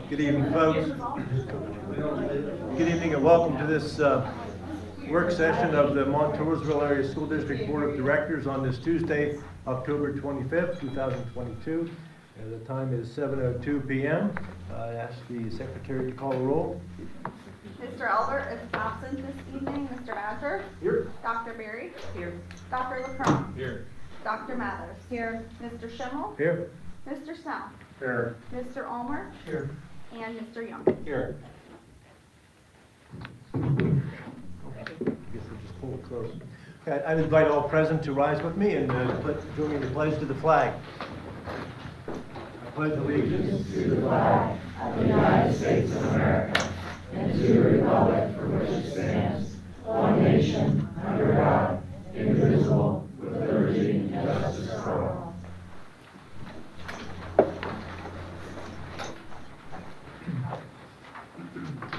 Good evening, folks. Good evening and welcome to this work session of the Montoursville Area School District Board of Directors on this Tuesday, October 25th, 2022. The time is 7:02 p.m. I ask the secretary to call the roll. Mr. Albert is absent this evening. Mr. Badger? Here. Dr. Berry? Here. Dr. LaCrone? Here. Dr. Mathers? Here. Mr. Schimmel? Here. Mr. Snell? Here. Mr. Ulmer? Here. And Mr. Young? Here. I guess we'll just pull it close. Okay, I invite all present to rise with me and join me in the pledge to the flag. I pledge allegiance to the flag of the United States of America and to the republic for which it stands, one nation, under God, indivisible, with liberty and justice for all.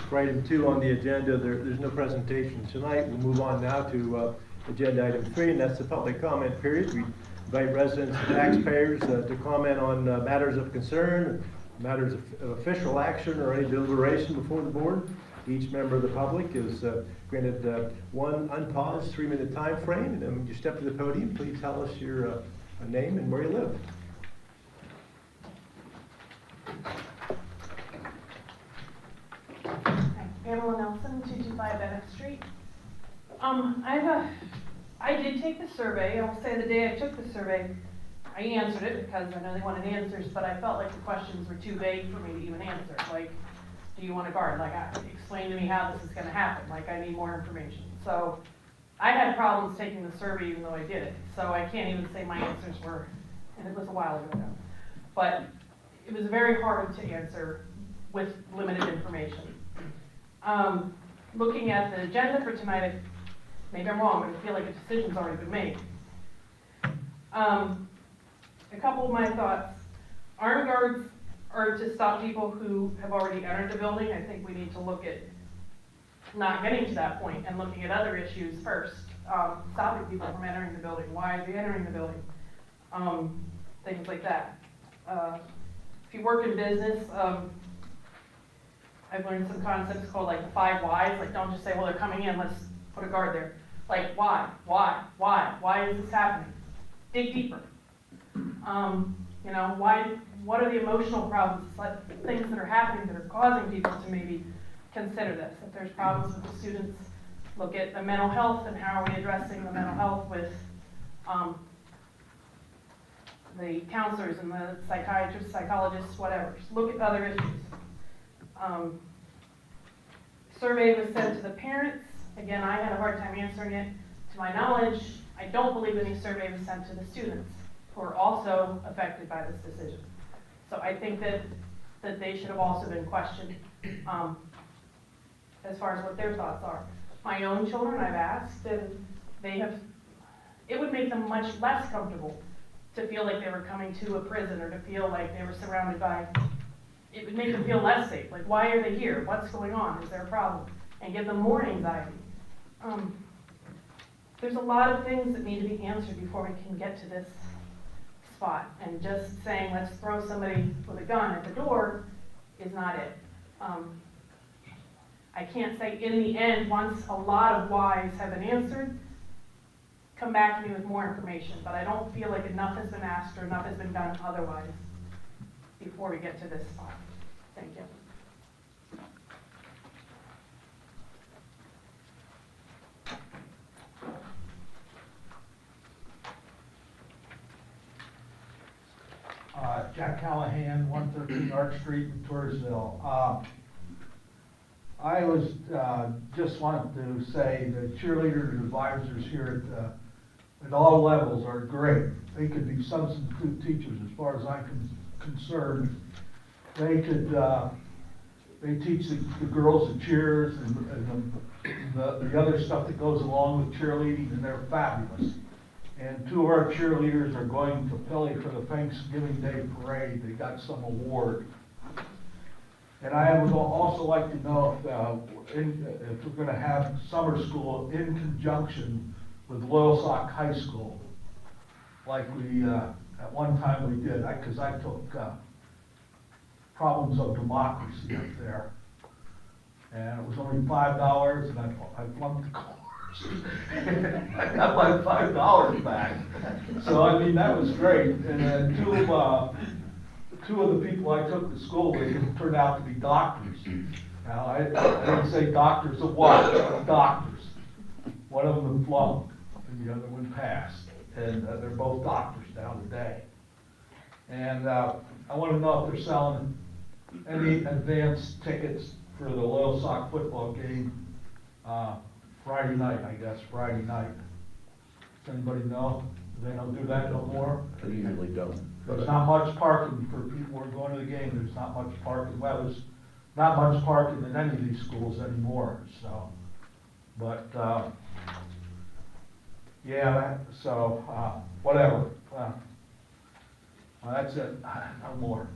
For item 2 on the agenda, there's no presentation tonight. We'll move on now to agenda item 3, and that's the public comment period. We invite residents and taxpayers to comment on matters of concern, matters of official action, or any deliberation before the board. Each member of the public is granted one unpaused 3-minute time frame, and then when you step to the podium, please tell us your name and where you live. Pamela Nelson, 225 Bennett Street. I did take the survey. I will say the day I took the survey, I answered it because I know they wanted answers, but I felt like the questions were too vague for me to even answer. Like, do you want a guard? Like, explain to me how this is going to happen. Like, I need more information. So I had problems taking the survey even though I did it. So I can't even say my answers were, and it was a while ago now. But it was very hard to answer with limited information. Looking at the agenda for tonight, maybe I'm wrong, but I feel like a decision's already been made. A couple of my thoughts. Armed guards are to stop people who have already entered the building. I think we need to look at not getting to that point and looking at other issues first. Stopping people from entering the building. Why are they entering the building? Things like that. If you work in business, I've learned some concepts called like the 5 whys. Like, don't just say, well, they're coming in, let's put a guard there. Like, why? Why is this happening? Dig deeper. You know, what are the emotional problems? It's like things that are happening that are causing people to maybe consider this. If there's problems with the students, look at the mental health and how are we addressing the mental health with the counselors and the psychiatrists, psychologists, whatever. Just look at other issues. Survey was sent to the parents. Again, I had a hard time answering it. To my knowledge, I don't believe any survey was sent to the students, who are also affected by this decision. So I think that they should have also been questioned as far as what their thoughts are. My own children, I've asked, and it would make them much less comfortable to feel like they were coming to a prison or to feel like they were surrounded by. It would make them feel less safe. Like, why are they here? What's going on? Is there a problem? And give them more anxiety. There's a lot of things that need to be answered before we can get to this spot. And just saying, let's throw somebody with a gun at the door is not it. I can't say in the end, once a lot of whys have been answered, come back to me with more information. But I don't feel like enough has been asked or enough has been done otherwise before we get to this spot. Thank you. Jack Callahan, 113 Arch Street, Montoursville. I was just wanted to say the cheerleaders and advisors here at all levels are great. They could be substitute teachers as far as I'm concerned. They could they teach the girls the cheers and the other stuff that goes along with cheerleading, and they're fabulous. And 2 of our cheerleaders are going to Philly for the Thanksgiving Day parade. They got some award. And I would also like to know if we're going to have summer school in conjunction with Loyalsock High School, like we at one time we did. Because I took problems of democracy up there. And it was only $5, and I flunked the course. I got my $5 back. So, I mean, that was great. And then two of the people I took to school with turned out to be doctors. Now, I didn't say doctors of what, doctors. One of them flunked, and the other one passed. And they're both doctors now today. And I want to know if they're selling any advance tickets for the Loyal football game Friday night, I guess, Friday night. Does anybody know? They don't do that no more? They usually don't. There's not much parking for people who are going to the game. There's not much parking. Well, there's not much parking in any of these schools anymore, so. But, yeah, whatever. Well, that's it. No more.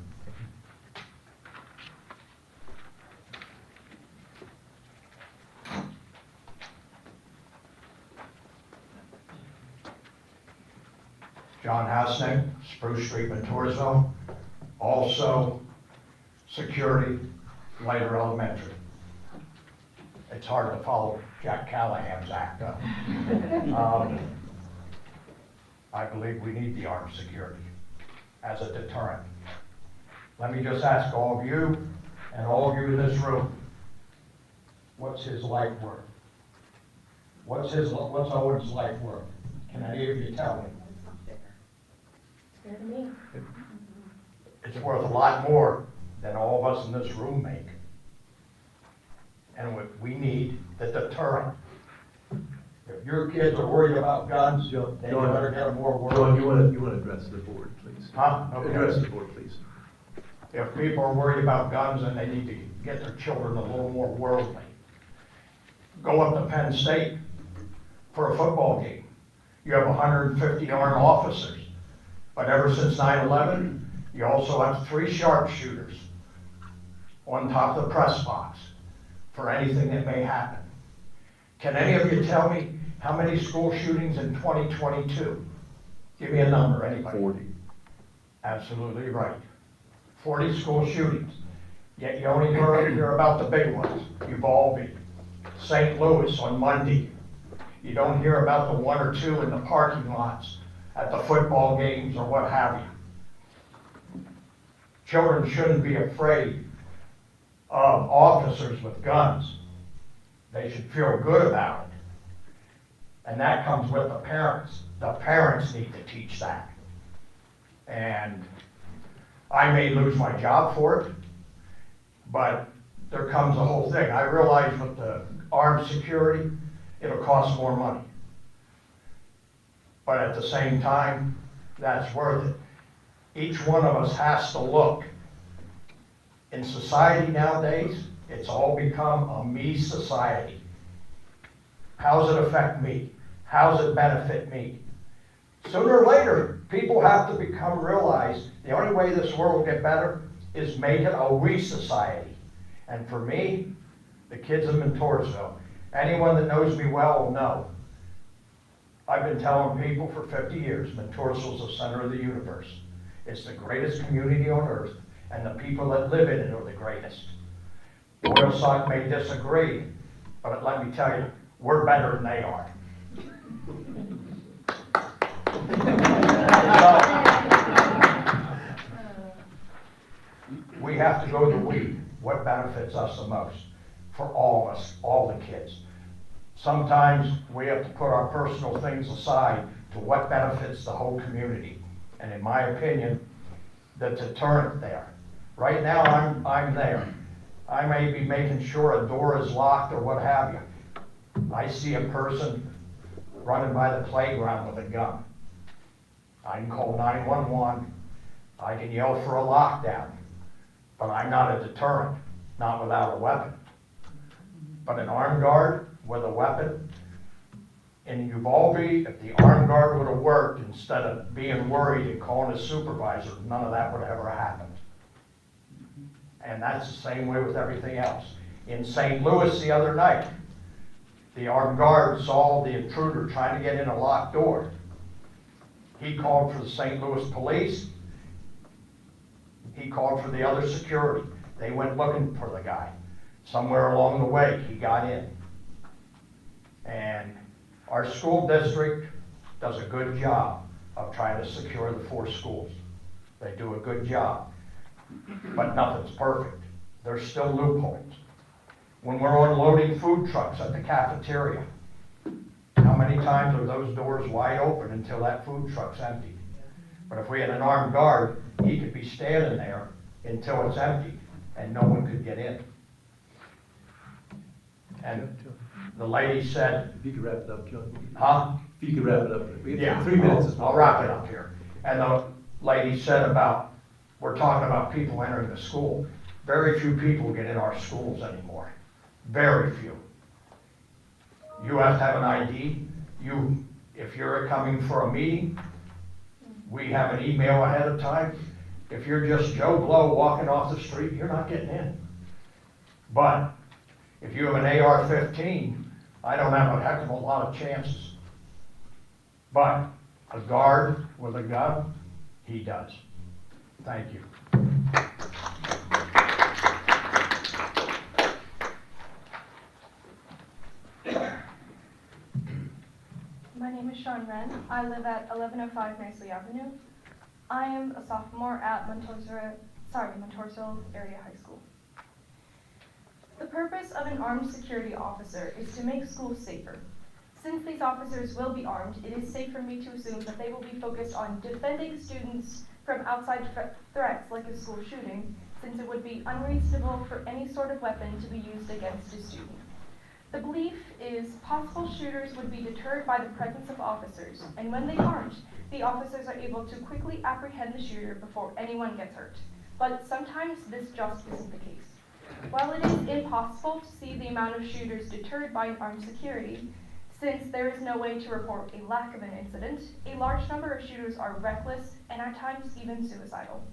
John Hasnick, Spruce Street, Montoursville. Also, security, Lighter Elementary. It's hard to follow Jack Callahan's act, though. I believe we need the armed security as a deterrent. Let me just ask all of you, and all of you in this room, what's his life worth? What's Owen's life worth? Can any of you tell me? It's worth a lot more than all of us in this room make. And what we need, the deterrent. If your kids are worried about guns, John, they better get more worried. John, you want to address the board, please? Huh? Okay. Address the board, please. If people are worried about guns, then they need to get their children a little more worldly. Go up to Penn State for a football game. You have 150 armed officers. But ever since 9/11, you also have 3 sharpshooters on top of the press box for anything that may happen. Can any of you tell me how many school shootings in 2022? Give me a number, anybody. 40. Absolutely right. 40 school shootings. Yet you only hear about the big ones. Uvalde, St. Louis on Monday. You don't hear about the 1 or 2 in the parking lots at the football games or what have you. Children shouldn't be afraid of officers with guns. They should feel good about it. And that comes with the parents. The parents need to teach that. And I may lose my job for it, but there comes the whole thing. I realize with the armed security, it'll cost more money. But at the same time, that's worth it. Each one of us has to look. In society nowadays, it's all become a me society. How does it affect me? How does it benefit me? Sooner or later, people have to realize the only way this world will get better is make it a we society. And for me, the kids of Montoursville, anyone that knows me well will know. I've been telling people for 50 years, Montoursville is the center of the universe. It's the greatest community on earth, and the people that live in it are the greatest. Loyal may disagree, but let me tell you, we're better than they are. We have to go to we. What benefits us the most? For all of us, all the kids. Sometimes we have to put our personal things aside to what benefits the whole community. And in my opinion, the deterrent there. Right now, I'm there. I may be making sure a door is locked or what have you. I see a person running by the playground with a gun. I can call 911. I can yell for a lockdown. But I'm not a deterrent, not without a weapon. But an armed guard with a weapon, in Uvalde, if the armed guard would have worked instead of being worried and calling his supervisor, none of that would have ever happened. And that's the same way with everything else. In St. Louis the other night, the armed guard saw the intruder trying to get in a locked door. He called for the St. Louis police. He called for the other security. They went looking for the guy. Somewhere along the way, he got in. And our school district does a good job of trying to secure the 4 schools. They do a good job, but nothing's perfect. There's still loopholes. When we're unloading food trucks at the cafeteria, how many times are those doors wide open until that food truck's emptied? But if we had an armed guard, he could be standing there until it's emptied, and no one could get in. And the lady said, If you could wrap it up, John. huh? If you could wrap it up. We Yeah, have 3 minutes as well. I'll wrap it up here. And the lady said about, we're talking about people entering the school. Very few people get in our schools anymore. Very few. You have to have an ID. If you're coming for a meeting, we have an email ahead of time. If you're just Joe Blow walking off the street, you're not getting in. But if you have an AR-15, I don't have a heck of a lot of chances. But a guard with a gun, he does. Thank you. My name is Sean Wren. I live at 1105 Nicely Avenue. I am a sophomore at Montoursville Area High School. The purpose of an armed security officer is to make schools safer. Since these officers will be armed, it is safe for me to assume that they will be focused on defending students from outside threats like a school shooting, since it would be unreasonable for any sort of weapon to be used against a student. The belief is possible shooters would be deterred by the presence of officers, and when they aren't, the officers are able to quickly apprehend the shooter before anyone gets hurt. But sometimes this just isn't the case. While it is impossible to see the amount of shooters deterred by an armed security, since there is no way to report a lack of an incident, a large number of shooters are reckless and at times even suicidal.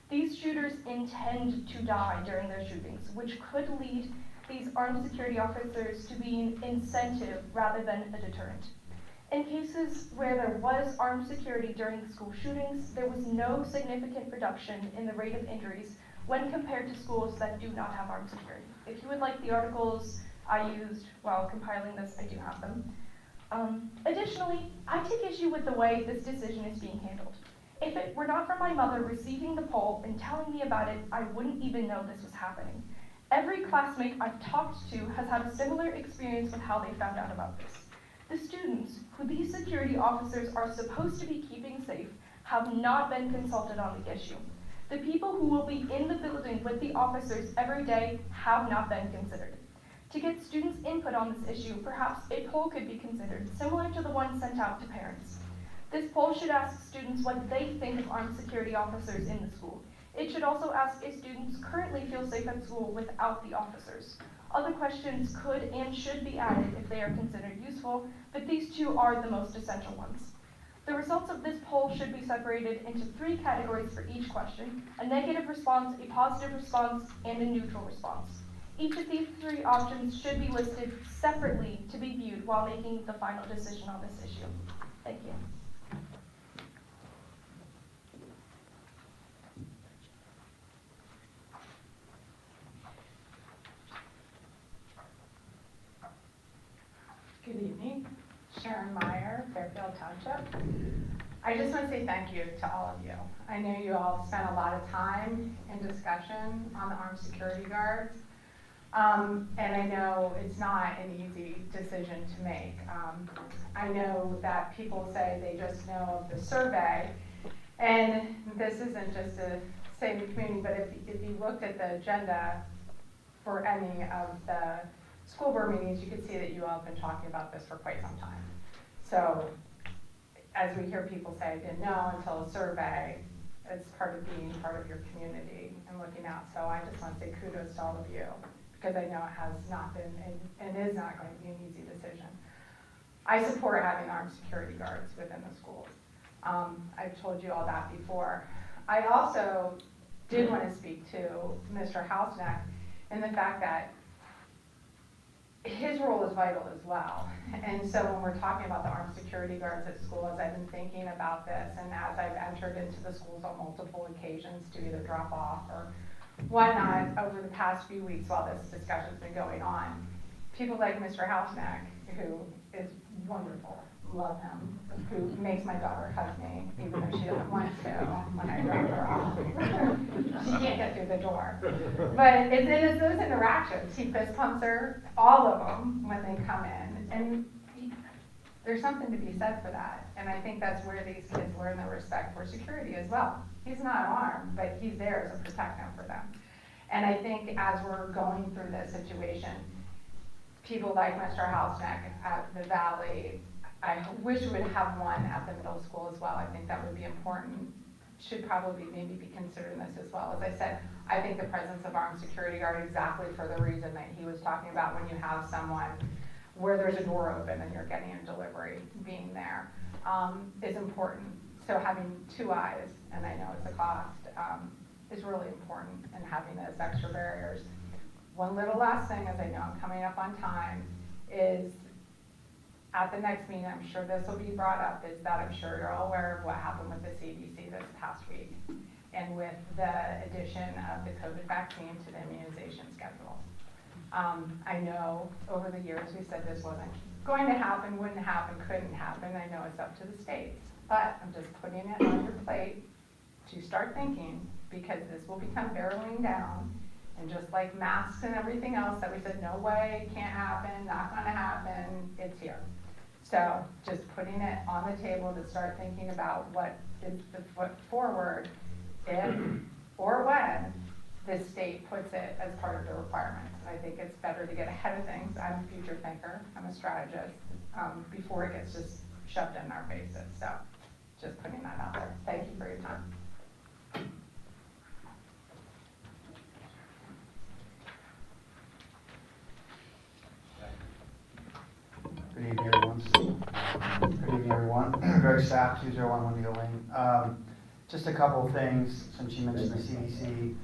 These shooters intend to die during their shootings, which could lead these armed security officers to be an incentive rather than a deterrent. In cases where there was armed security during the school shootings, there was no significant reduction in the rate of injuries when compared to schools that do not have armed security. If you would like the articles I used while compiling this, I do have them. Additionally, I take issue with the way this decision is being handled. If it were not for my mother receiving the poll and telling me about it, I wouldn't even know this was happening. Every classmate I've talked to has had a similar experience with how they found out about this. The students, who these security officers are supposed to be keeping safe, have not been consulted on the issue. The people who will be in the building with the officers every day have not been considered. To get students' input on this issue, perhaps a poll could be considered, similar to the one sent out to parents. This poll should ask students what they think of armed security officers in the school. It should also ask if students currently feel safe at school without the officers. Other questions could and should be added if they are considered useful, but these 2 are the most essential ones. The results of this poll should be separated into 3 categories for each question: a negative response, a positive response, and a neutral response. Each of these 3 options should be listed separately to be viewed while making the final decision on this issue. Thank you. Good evening, Sharon Meyer, Fairfield Township. I just want to say thank you to all of you. I know you all spent a lot of time and discussion on the armed security guards, and I know it's not an easy decision to make. I know that people say they just know of the survey, and this isn't just to save the community, but if you looked at the agenda for any of the school board meetings, you could see that you all have been talking about this for quite some time. So as we hear people say, I didn't know until a survey, it's part of being part of your community and looking out. So I just want to say kudos to all of you, because I know it has not been and is not going to be an easy decision. I support having armed security guards within the schools. I've told you all that before. I also did want to speak to Mr. Hausneck and the fact that his role is vital as well. And so when we're talking about the armed security guards at school, as I've been thinking about this, and as I've entered into the schools on multiple occasions to either drop off or whatnot over the past few weeks while this discussion's been going on, people like Mr. Hausneck, who is wonderful, love him, who makes my daughter hug me, even though she doesn't want to when I drop her off. She can't get through the door. But it's those interactions. He fist pumps her, all of them, when they come in. And there's something to be said for that. And I think that's where these kids learn the respect for security as well. He's not armed, but he's there to protect them for them. And I think as we're going through this situation, people like Mr. Hausneck at the Valley, I wish we would have one at the middle school as well. I think that would be important. Should probably maybe be considering this as well. As I said, I think the presence of armed security guard exactly for the reason that he was talking about when you have someone where there's a door open and you're getting a delivery, being there is important. So having 2 eyes, and I know it's a cost, is really important, and having those extra barriers. One little last thing, as I know I'm coming up on time, is at the next meeting, I'm sure this will be brought up, is that I'm sure you're all aware of what happened with the CDC this past week, and with the addition of the COVID vaccine to the immunization schedule. I know over the years we said this wasn't going to happen, wouldn't happen, couldn't happen. I know it's up to the states, but I'm just putting it on your plate to start thinking, because this will become barreling down. And just like masks and everything else that we said, no way, can't happen, not gonna happen, it's here. So just putting it on the table to start thinking about what is the foot forward if or when the state puts it as part of the requirements. I think it's better to get ahead of things. I'm a future thinker, I'm a strategist, before it gets just shoved in our faces. So just putting that out there. Thank you for your time. Good evening, everyone. Good evening, everyone. Greg Sapp, 201 Windigo Lane. Just a couple of things, since you mentioned the CDC.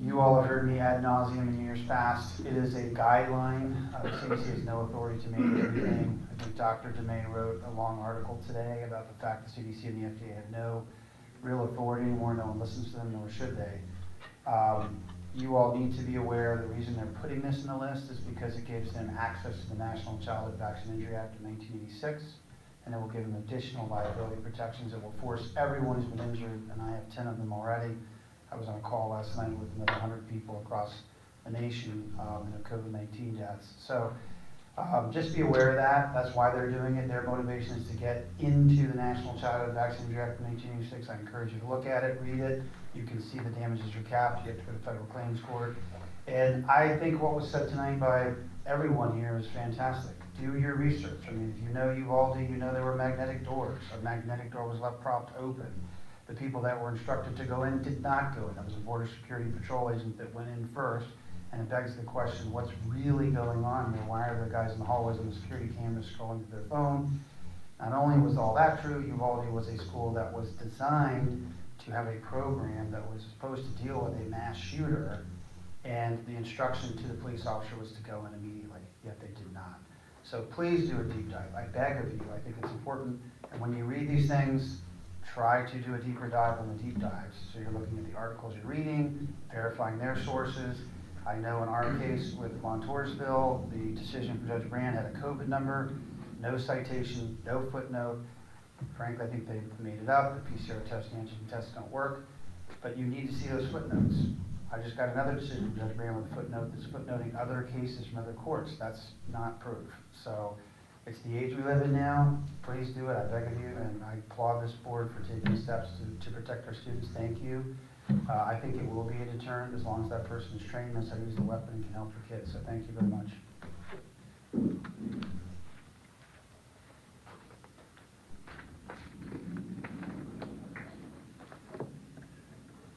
You all have heard me ad nauseum in years past. It is a guideline. The CDC has no authority to make anything. I think Dr. DeMay wrote a long article today about the fact the CDC and the FDA have no real authority anymore. No one listens to them, nor should they. You all need to be aware the reason they're putting this in the list is because it gives them access to the National Childhood Vaccine Injury Act of 1986, and it will give them additional liability protections that will force everyone who's been injured, and I have 10 of them already. I was on a call last night with another 100 people across the nation in their COVID-19 deaths. So just be aware of that. That's why they're doing it. Their motivation is to get into the National Childhood Vaccine Injury Act of 1986. I encourage you to look at it, read it. You can see the damages are capped. You have to go to federal claims court. And I think what was said tonight by everyone here is fantastic. Do your research. I mean, if you know Uvalde, you know there were magnetic doors. A magnetic door was left propped open. The people that were instructed to go in did not go in. There was a Border Security Patrol agent that went in first. And it begs the question, what's really going on here? Why are there guys in the hallways and the security cameras scrolling through their phone? Not only was all that true, Uvalde was a school that was designed to have a program that was supposed to deal with a mass shooter, and the instruction to the police officer was to go in immediately, yet they did not. So please do a deep dive. I beg of you. I think it's important. And when you read these things, try to do a deeper dive on the deep dives. So you're looking at the articles you're reading, verifying their sources. I know in our case with Montoursville, the decision for Judge Brand had a COVID number, no citation, no footnote. Frankly, I think they made it up. The PCR test and antigen tests don't work, but you need to see those footnotes. I just got another decision from Judge Brand with a footnote that's footnoting other cases from other courts. That's not proof. So it's the age we live in now. Please do it. I beg of you, and I applaud this board for taking steps to protect our students. Thank you. I think it will be a deterrent as long as that person is trained, knows how to use the weapon, and can help the kids. So thank you very much.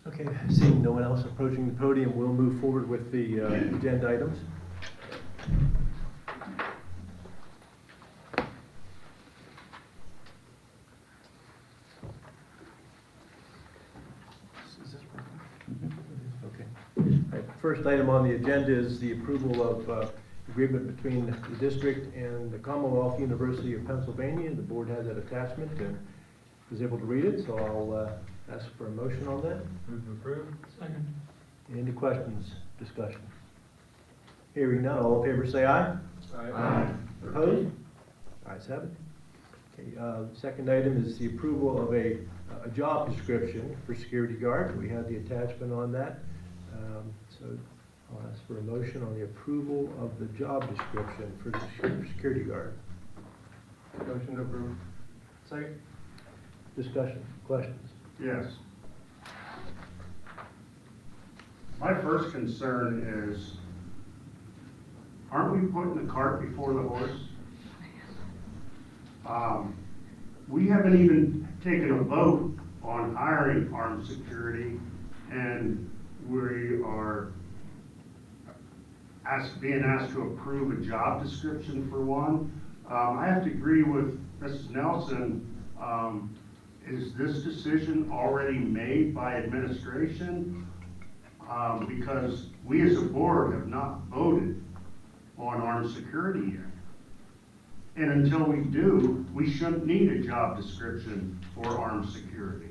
Okay, seeing no one else approaching the podium, we'll move forward with the agenda items. Okay. All right, first item on the agenda is the approval of agreement between the district and the Commonwealth University of Pennsylvania. The board has that attachment and is able to read it, so I'll ask for a motion on that. Move to approve. Second. Any questions, discussion? Hearing none, all in favor say aye. Aye. Opposed? Ayes have it. Okay, second item is the approval of a job description for security guard. We have the attachment on that. So I'll ask for a motion on the approval of the job description for the security guard. Motion to approve. Second. Discussion, questions? Yes. My first concern is, aren't we putting the cart before the horse? We haven't even taken a vote on hiring armed security, and we are being asked to approve a job description for one. I have to agree with Mrs. Nelson. Is this decision already made by administration? Because we as a board have not voted on armed security yet. And until we do, we shouldn't need a job description for armed security.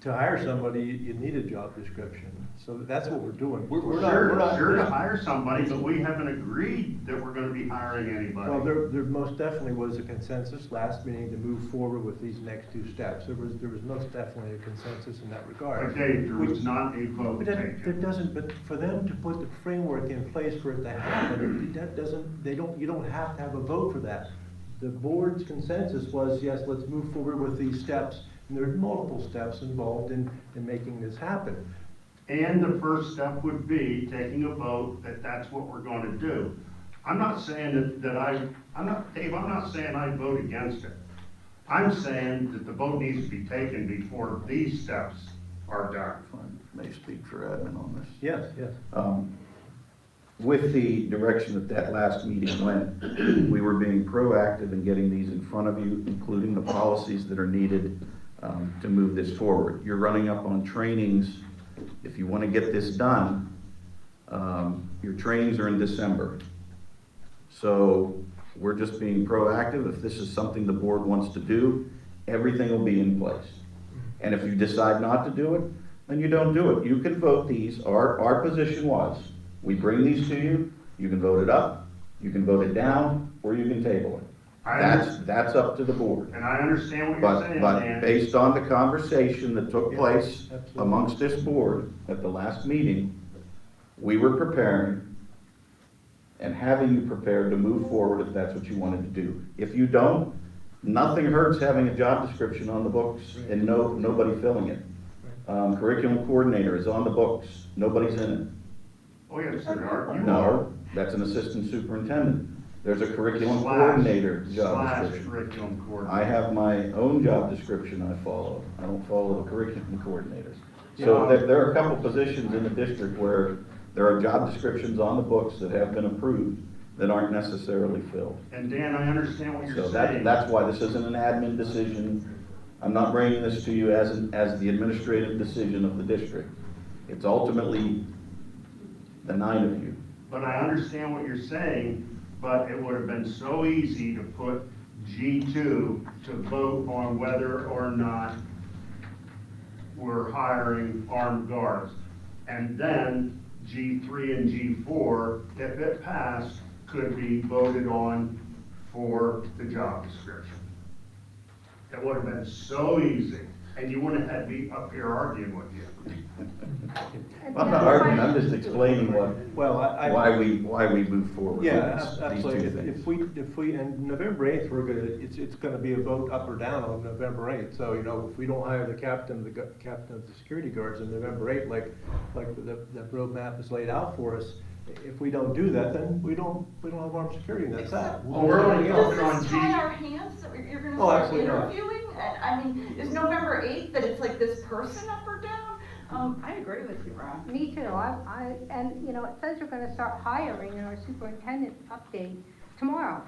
To hire somebody, you need a job description. So that's what we're doing. We're Sure not to hire somebody, but we haven't agreed that we're gonna be hiring anybody. Well, there most definitely was a consensus last meeting to move forward with these next two steps. There was most definitely a consensus in that regard. Okay, there was not a vote But that taken. doesn't, but for them to put the framework in place for it to happen, that doesn't, you don't have to have a vote for that. The board's consensus was, yes, let's move forward with these steps, and there are multiple steps involved in making this happen. And the first step would be taking a vote that that's what we're gonna do. I'm not saying Dave, I'm not saying I vote against it. I'm saying that the vote needs to be taken before these steps are done. If I may speak for admin on this. Yes, yes. With the direction that last meeting went, we were being proactive in getting these in front of you, including the policies that are needed to move this forward. You're running up on trainings. If you want to get this done, your trainings are in December. So we're just being proactive. If this is something the board wants to do, everything will be in place. And if you decide not to do it, then you don't do it. You can vote these. Our position was, we bring these to you, you can vote it up, you can vote it down, or you can table it. That's up to the board. And I understand what you're saying, But Dan. based on the conversation that took Yeah, place absolutely. amongst this board at the last meeting, we were preparing and having you prepared to move forward if that's what you wanted to do. If you don't, nothing hurts having a job description on the books and nobody filling it. Curriculum coordinator is on the books, nobody's in it. Oh, yes, there are. You are. No, that's an assistant superintendent. There's a curriculum Slash- coordinator job slash description. curriculum I coordinator. have my own job description I follow. I don't follow the curriculum coordinators. So there are a couple positions in the district where there are job descriptions on the books that have been approved that aren't necessarily filled. And Dan, I understand what So you're saying. that's why this isn't an admin decision. I'm not bringing this to you as the administrative decision of the district. It's ultimately the 9 of you. But I understand what you're saying, but it would have been so easy to put G2 to vote on whether or not we're hiring armed guards. And then G3 and G4, if it passed, could be voted on for the job description. It would have been so easy, and you wouldn't have had me up here arguing with you. I'm not arguing, I'm just explaining Well, why we move forward. Yeah, with these two absolutely. things. If we, and November 8th, it's gonna be a vote up or down on November 8th. So, if we don't hire the captain of the security guards on November 8th, like the roadmap is laid out for us, if we don't do that, then we don't have armed security, and that's that. Well, we're only voting on Does this G. tie our hands that you're gonna Oh, start absolutely not. interviewing? I mean, is November 8th that it's like this person up or down? I agree with you, Ron. Me too, and it says you're gonna start hiring in our superintendent update tomorrow.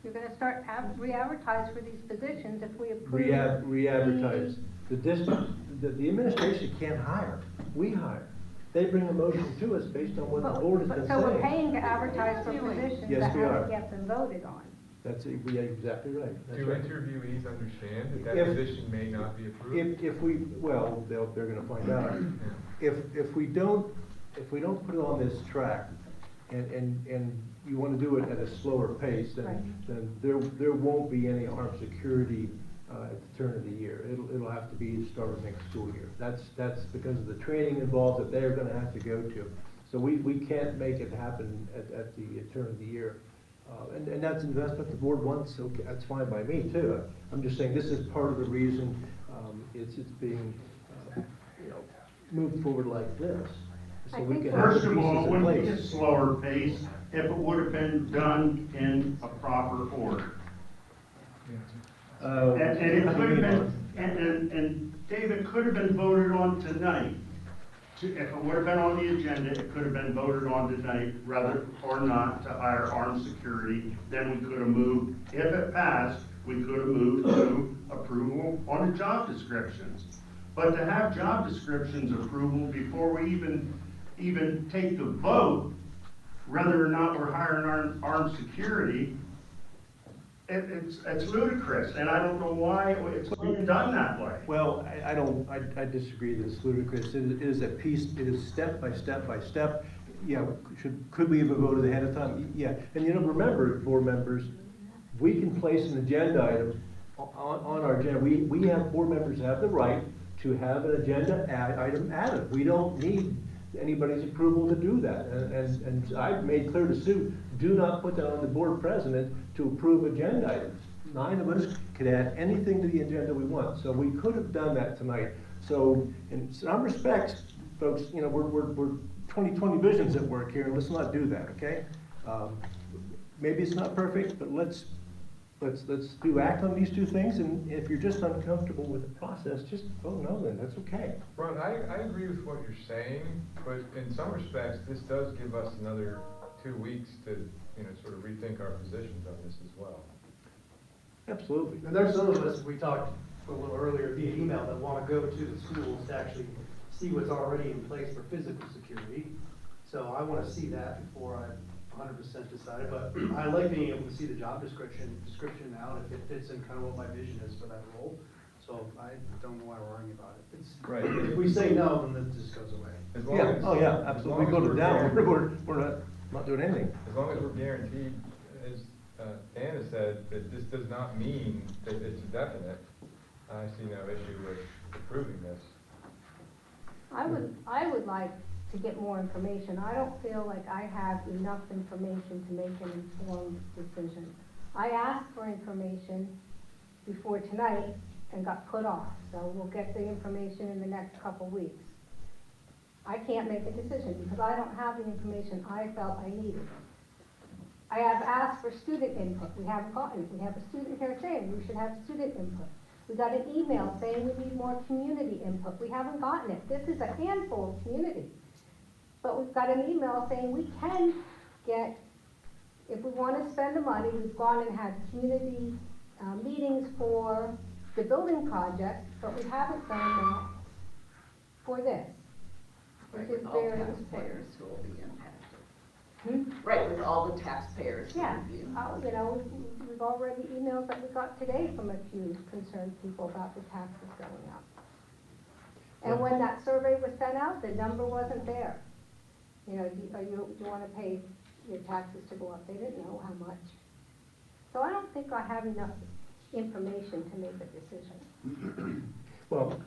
You're gonna start re-advertise for these positions if we approve. Re-advertise. The district, the administration can't hire. We hire. they bring a motion to us based on what the board has been So we're saying. paying to advertise for positions Yes, that we are. haven't yet been voted on. That's, yeah, exactly right. That's Do right. interviewees understand that that If- position may not be approved? If we, well, they're gonna find out. If we don't put it on this track, and you wanna do it at a slower pace, then there won't be any armed security, at the turn of the year. It'll have to be the start of next school year. That's because of the training involved that they're gonna have to go to. So we can't make it happen at the turn of the year. And that's an investment the board wants, okay, that's fine by me too. I'm just saying this is part of the reason, it's being, moved forward like this. So we can have the First of all, pieces it in wouldn't be a place. slower pace if it would have been done in a proper order. And it how do could you have mean, been, and David, could have been voted on tonight. If it would have been on the agenda, it could have been voted on tonight, rather or not to hire armed security. Then we could have moved, if it passed, we could have moved to approval on the job descriptions. But to have job descriptions approval before we even take the vote, whether or not we're hiring armed security, it's ludicrous, and I don't know why it's being done that way. Well, I disagree that it's ludicrous. It is a piece, it is step by step by step. Yeah, could we have voted ahead of time? Yeah, and remember, board members, we can place an agenda item on our agenda. We have, board members have the right to have an agenda item added. We don't need anybody's approval to do that. And I've made clear to Sue, do not put that on the board president to approve agenda items. 9 of us could add anything to the agenda we want. So we could have done that tonight. So in some respects, folks, we're 20/20 visions at work here, and let's not do that, okay? Maybe it's not perfect, but let's act on these two things, and if you're just uncomfortable with the process, just vote no, then that's okay. Ron, I agree with what you're saying, but in some respects, this does give us another 2 weeks to, sort of rethink our positions on this as well. Absolutely. And there's some of us, we talked a little earlier via email, that want to go to the schools to actually see what's already in place for physical security. So I want to see that before I 100% decided, but I like being able to see the job description now, if it fits in kind of what my vision is for that role. So I don't know why we're arguing about it. It's, right. If we say no, then it just goes away. Yeah, oh yeah, absolutely. We go to down, we're not doing anything. As long as we're guaranteed, as Dan has said, that this does not mean that it's definite, I see no issue with approving this. I would like to get more information. I don't feel like I have enough information to make an informed decision. I asked for information before tonight and got put off, so we'll get the information in the next couple weeks. I can't make a decision because I don't have the information I felt I needed. I have asked for student input. We haven't gotten it. We have a student here saying we should have student input. We got an email saying we need more community input. We haven't gotten it. This is a handful of community. But we've got an email saying we can get, if we want to spend the money, we've gone and had community meetings for the building project, but we haven't done that for this. Right, Which is with all very taxpayers who will be impacted. Hmm? Right, with all the taxpayers who Yeah, will be impacted. we've already emails that we got today from a few concerned people about the taxes going up. And when that survey was sent out, the number wasn't there. Do you want to pay your taxes to go up? They didn't know how much. So I don't think I have enough information to make a decision. Well,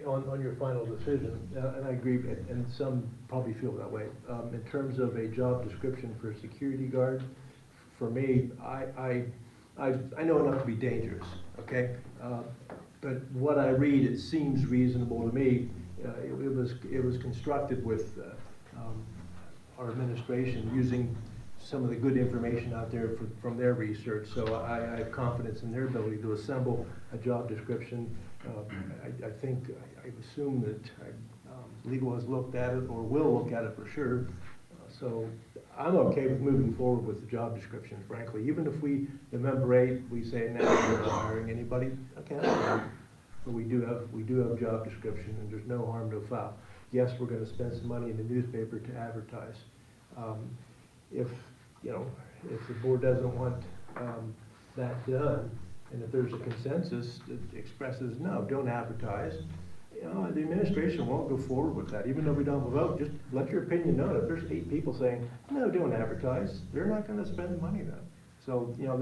on your final decision, and I agree, and some probably feel that way, in terms of a job description for a security guard, for me, I know enough to be dangerous, okay? But what I read, it seems reasonable to me. It was constructed with our administration using some of the good information out there from their research. So I have confidence in their ability to assemble a job description. I assume that legal has looked at it or will look at it for sure. So I'm okay with moving forward with the job description, frankly. Even if in member 8, we say now we're not hiring anybody, okay, that's fine. But we do have job description, and there's no harm, no foul. yes, we're gonna spend some money in the newspaper to advertise. If, you know, if the board doesn't want, that done, and if there's a consensus that expresses, no, don't advertise, you know, the administration won't go forward with that, even though we don't vote, just let your opinion known. If there's 8 people saying, no, don't advertise, they're not gonna spend the money then. So, you know,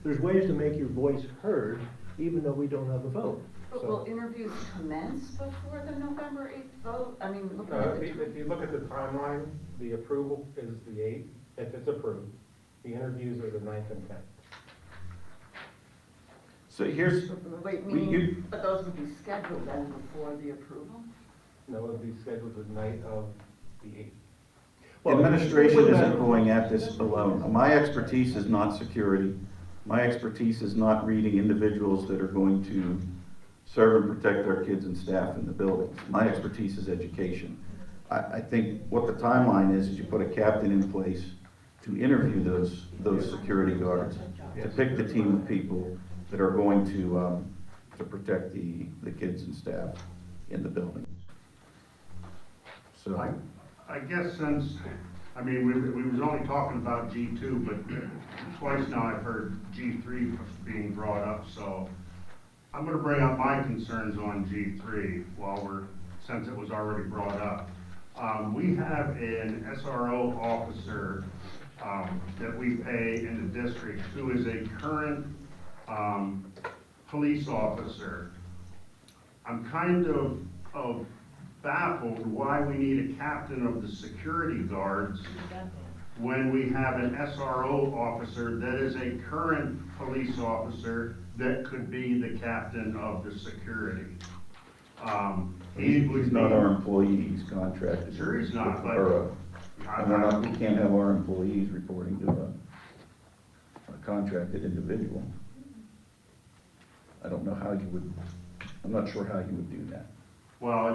there's ways to make your voice heard, even though we don't have a vote. But So- will interviews commence before the November 8th vote? I mean, looking No, at the. if you look at the timeline, the approval is the 8th, if it's approved. The interviews are the 9th and 10th. So here's, Wait, you- meaning, but those would be scheduled then before the approval? No, it would be scheduled the night of the 8th. administration isn't going at this alone. My expertise is not security. My expertise is not reading individuals that are going to serve and protect our kids and staff in the buildings. My expertise is education. I think what the timeline is you put a captain in place to interview those security guards, to pick the team of people that are going to protect the kids and staff in the building. So I guess since, I mean, we was only talking about G2, but twice now I've heard G3 being brought up, so I'm gonna bring up my concerns on G3 since it was already brought up. We have an SRO officer that we pay in the district who is a current police officer. I'm kind of baffled why we need a captain of the security guards when we have an SRO officer that is a current police officer that could be the captain of the security. he's not our employee, he's contracted. Sure he's not, with the but- borough. And we can't have our employees reporting to a contracted individual. I don't know how you would, I'm not sure how you would do that. Well,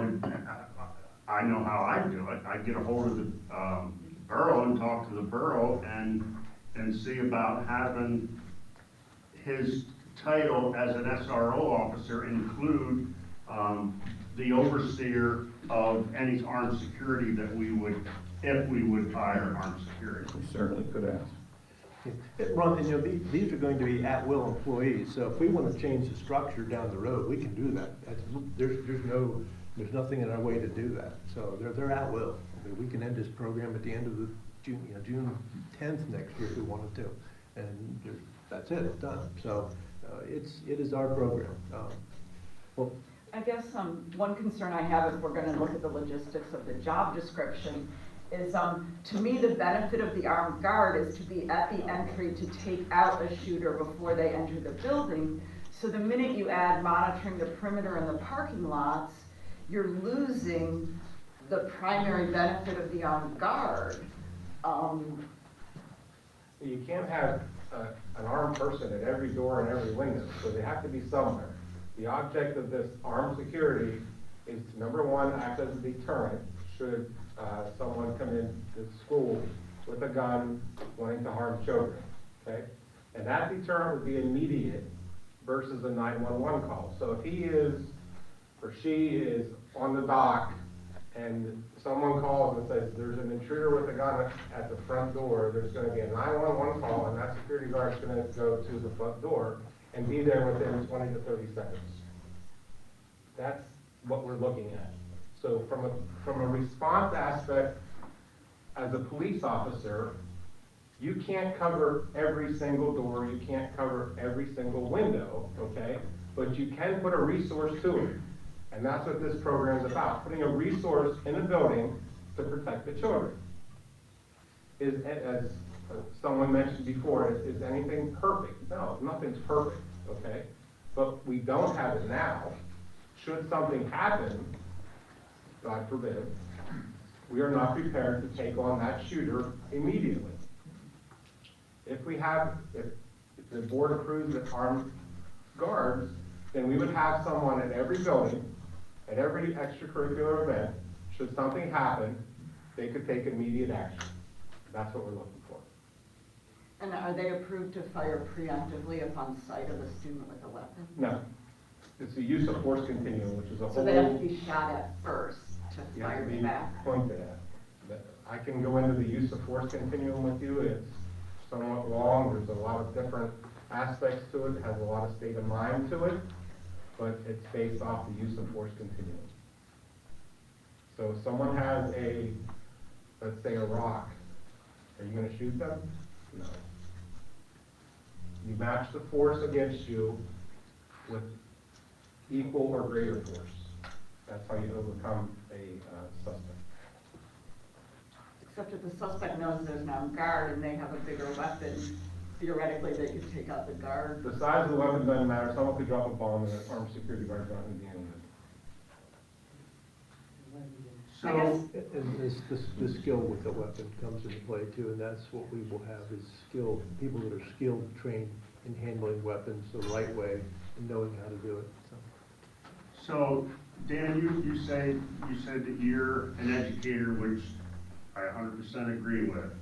I know how I do it. I get a hold of the borough and talk to the borough and see about having his title as an SRO officer include the overseer of any armed security that we would, if we would hire armed security. We certainly could ask. Ron, and you know, these are going to be at-will employees, so if we want to change the structure down the road, we can do that. There's nothing in our way to do that. So they're at-will. I mean, we can end this program at the end of the June 10th next year if we wanted to. And that's it, it's done. So it is our program. Well, I guess one concern I have, if we're gonna look at the logistics of the job description, is to me the benefit of the armed guard is to be at the entry to take out a shooter before they enter the building. So the minute you add monitoring the perimeter and the parking lots, you're losing the primary benefit of the armed guard. You can't have an armed person at every door and every window, so they have to be somewhere. The object of this armed security is to, number one, act as a deterrent should someone come into school with a gun wanting to harm children, okay? And that deterrent would be immediate versus a 911 call. So if he is, or she is on the dock and someone calls and says there's an intruder with a gun at the front door, there's gonna be a 911 call and that security guard's gonna go to the front door and be there within 20 to 30 seconds. That's what we're looking at. So from a response aspect, as a police officer, you can't cover every single door, you can't cover every single window, okay? But you can put a resource to it. And that's what this program is about, putting a resource in a building to protect the children. As someone mentioned before, is anything perfect? No, nothing's perfect, okay? But we don't have it now. Should something happen, God forbid, we are not prepared to take on that shooter immediately. If the board approves the armed guards, then we would have someone at every building, at every extracurricular event, should something happen, they could take immediate action. That's what we're looking for. And are they approved to fire preemptively upon sight of a student with a weapon? No. It's the use of force continuum, which is a whole... So they have to be shot at first to You have fire to me be back. pointed at. I can go into the use of force continuum with you. It's somewhat long. There's a lot of different aspects to it. It has a lot of state of mind to it, but it's based off the use of force continuum. So if someone has a, let's say, a rock, are you going to shoot them? No. You match the force against you with equal or greater force. That's how you overcome a suspect. Except if the suspect knows there's an armed guard and they have a bigger weapon, theoretically they could take out the guard. The size of the weapon doesn't matter. Someone could drop a bomb and an armed security guard's not going to be any good. So, And the skill with the weapon comes into play too, and that's what we will have is skilled, people that are skilled, trained in handling weapons the right way and knowing how to do it, so Dan, you said that you're an educator, which I 100% agree with.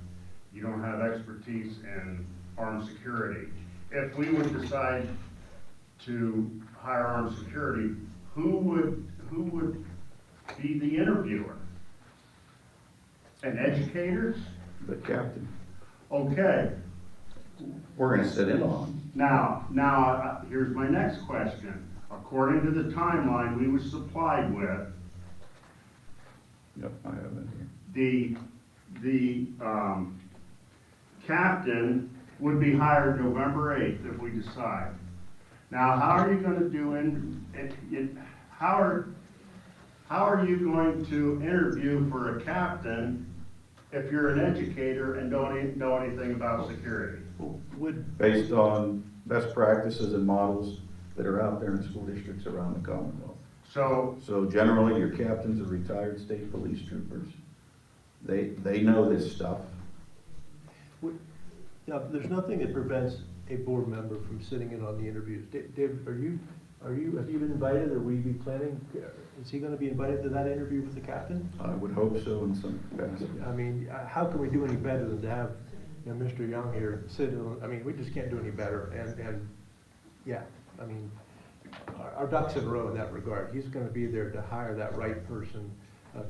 You don't have expertise in armed security. If we would decide to hire armed security, who would be the interviewer? An educator? The captain. Okay. We're gonna sit in on. Now, here's my next question. According to the timeline we were supplied with, Yep, I have it here. the captain would be hired November 8th if we decide. Now, how are you going to do how are you going to interview for a captain if you're an educator and don't know anything about security? Based on best practices and models that are out there in school districts around the Commonwealth. So generally, your captains are retired state police troopers. They know this stuff. Now, there's nothing that prevents a board member from sitting in on the interviews. Dave, have you been invited, or will you be planning, is he gonna be invited to that interview with the captain? I would hope so in some capacity. I mean, how can we do any better than to have, Mr. Young here sit in, I mean, we just can't do any better, and, yeah, I mean, our ducks in a row in that regard. He's gonna be there to hire that right person,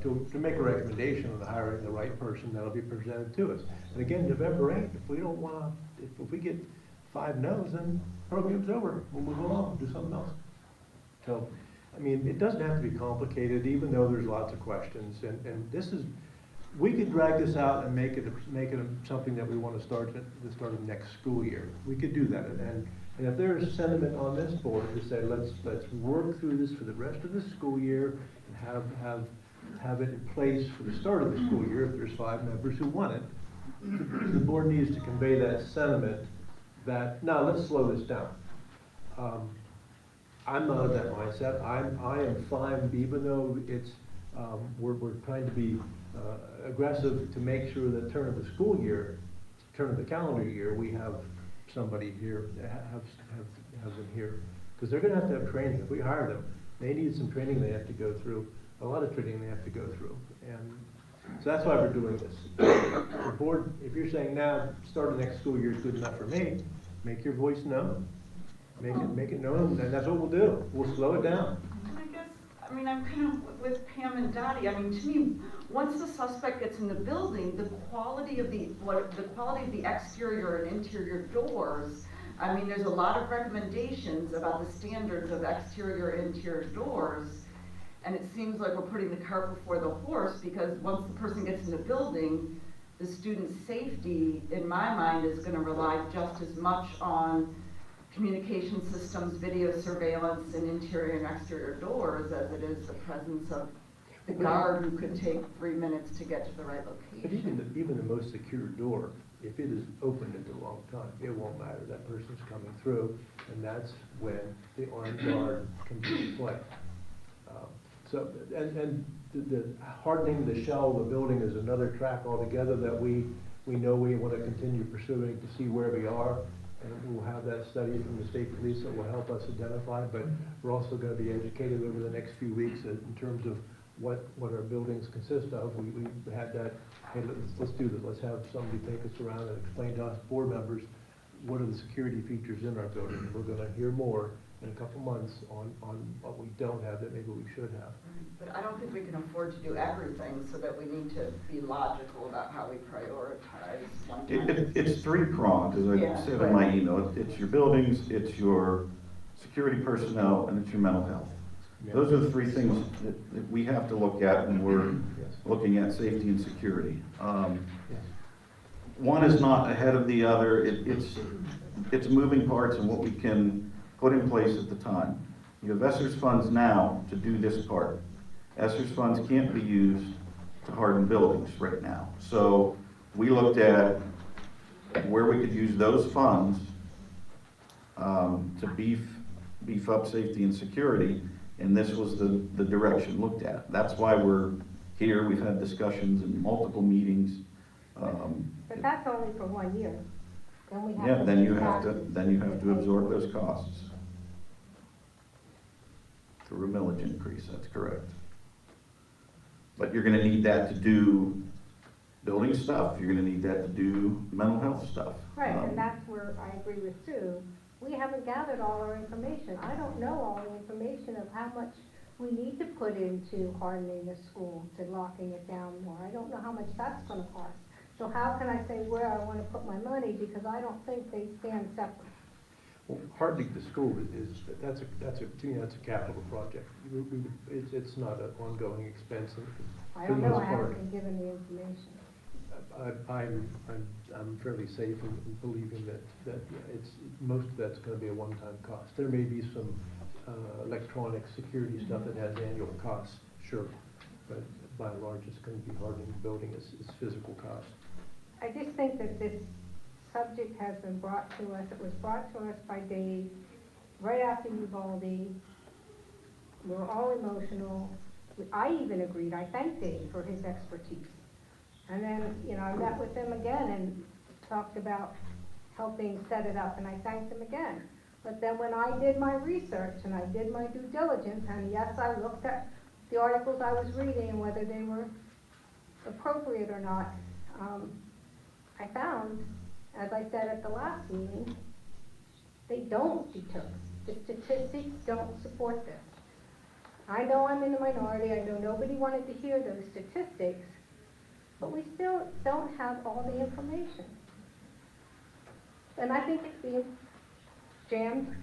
to make a recommendation on hiring the right person that'll be presented to us. And again, November 8th, if we don't wanna, if we get 5 no's, then program's over. We'll move on, do something else. So, I mean, it doesn't have to be complicated, even though there's lots of questions. And this is, we could drag this out and make it something that we want to start at the start of next school year. We could do that. And if there's sentiment on this board to say, let's work through this for the rest of the school year and have it in place for the start of the school year, if there's 5 members who want it, the board needs to convey that sentiment that, now let's slow this down. I'm not of that mindset. I am fine, even though it's, we're trying to be aggressive to make sure that turn of the school year, turn of the calendar year, we have somebody here, have them here. Because they're gonna have training. If we hire them, they need some training they have to go through, a lot of training they have to go through. And so that's why we're doing this. The board, if you're saying now, start of next school year is good enough for me, make your voice known. Make it known, and that's what we'll do. We'll slow it down. And I guess, I mean, I'm kind of with Pam and Dottie. I mean, to me, once the suspect gets in the building, the quality of the exterior and interior doors, I mean, there's a lot of recommendations about the standards of exterior and interior doors. And it seems like we're putting the cart before the horse, because once the person gets in the building, the student's safety, in my mind, is going to rely just as much on communication systems, video surveillance, and interior and exterior doors as it is the presence of the guard who could take 3 minutes to get to the right location. But even the most secure door, if it is opened at the wrong time, it won't matter. That person's coming through, and that's when the armed guard can be in play. So, and the hardening the shell of the building is another track altogether that we know we want to continue pursuing to see where we are. And we'll have that study from the state police that will help us identify, but we're also going to be educated over the next few weeks in terms of what our buildings consist of. We had that, hey, let's do this. Let's have somebody take us around and explain to us board members what are the security features in our building. We're going to hear more in a couple months on what we don't have that maybe we should have. But I don't think we can afford to do everything, so that we need to be logical about how we prioritize. It's three-pronged, as I Yeah, said in my email. It's your buildings, it's your security personnel, and it's your mental health. Those are the three things that we have to look at when we're looking at safety and security. One is not ahead of the other. It's moving parts and what we can put in place at the time. You have ESSER's funds now to do this part. ESSER's funds can't be used to harden buildings right now. So we looked at where we could use those funds to beef up safety and security, and this was the direction looked at. That's why we're here. We've had discussions in multiple meetings. But that's only for 1 year. Then we have Yeah, to. then you have to absorb those costs through a millage increase, that's correct. But you're gonna need that to do building stuff, you're gonna need that to do mental health stuff. Right, and that's where I agree with Sue. We haven't gathered all our information. I don't know all the information of how much we need to put into hardening the school, to locking it down more. I don't know how much that's gonna cost. So how can I say where I wanna put my money, because I don't think they stand separate. Well, hardening the school that's to me, that's a capital project. It's not an ongoing expense. I don't know, I haven't been given the information. I'm fairly safe in believing that most of that's gonna be a one-time cost. There may be some electronic security stuff that has annual costs, sure, but by and large, it's gonna be hardening the building, it's physical cost. I just think that this subject has been brought to us, it was brought to us by Dave right after Uvalde. We were all emotional. I even agreed, I thanked Dave for his expertise. And then, I met with him again and talked about helping set it up, and I thanked him again. But then when I did my research and I did my due diligence, and yes, I looked at the articles I was reading and whether they were appropriate or not, I found, as I said at the last meeting, they don't deter. The statistics don't support this. I know I'm in the minority, I know nobody wanted to hear those statistics, but we still don't have all the information. And I think it's being jammed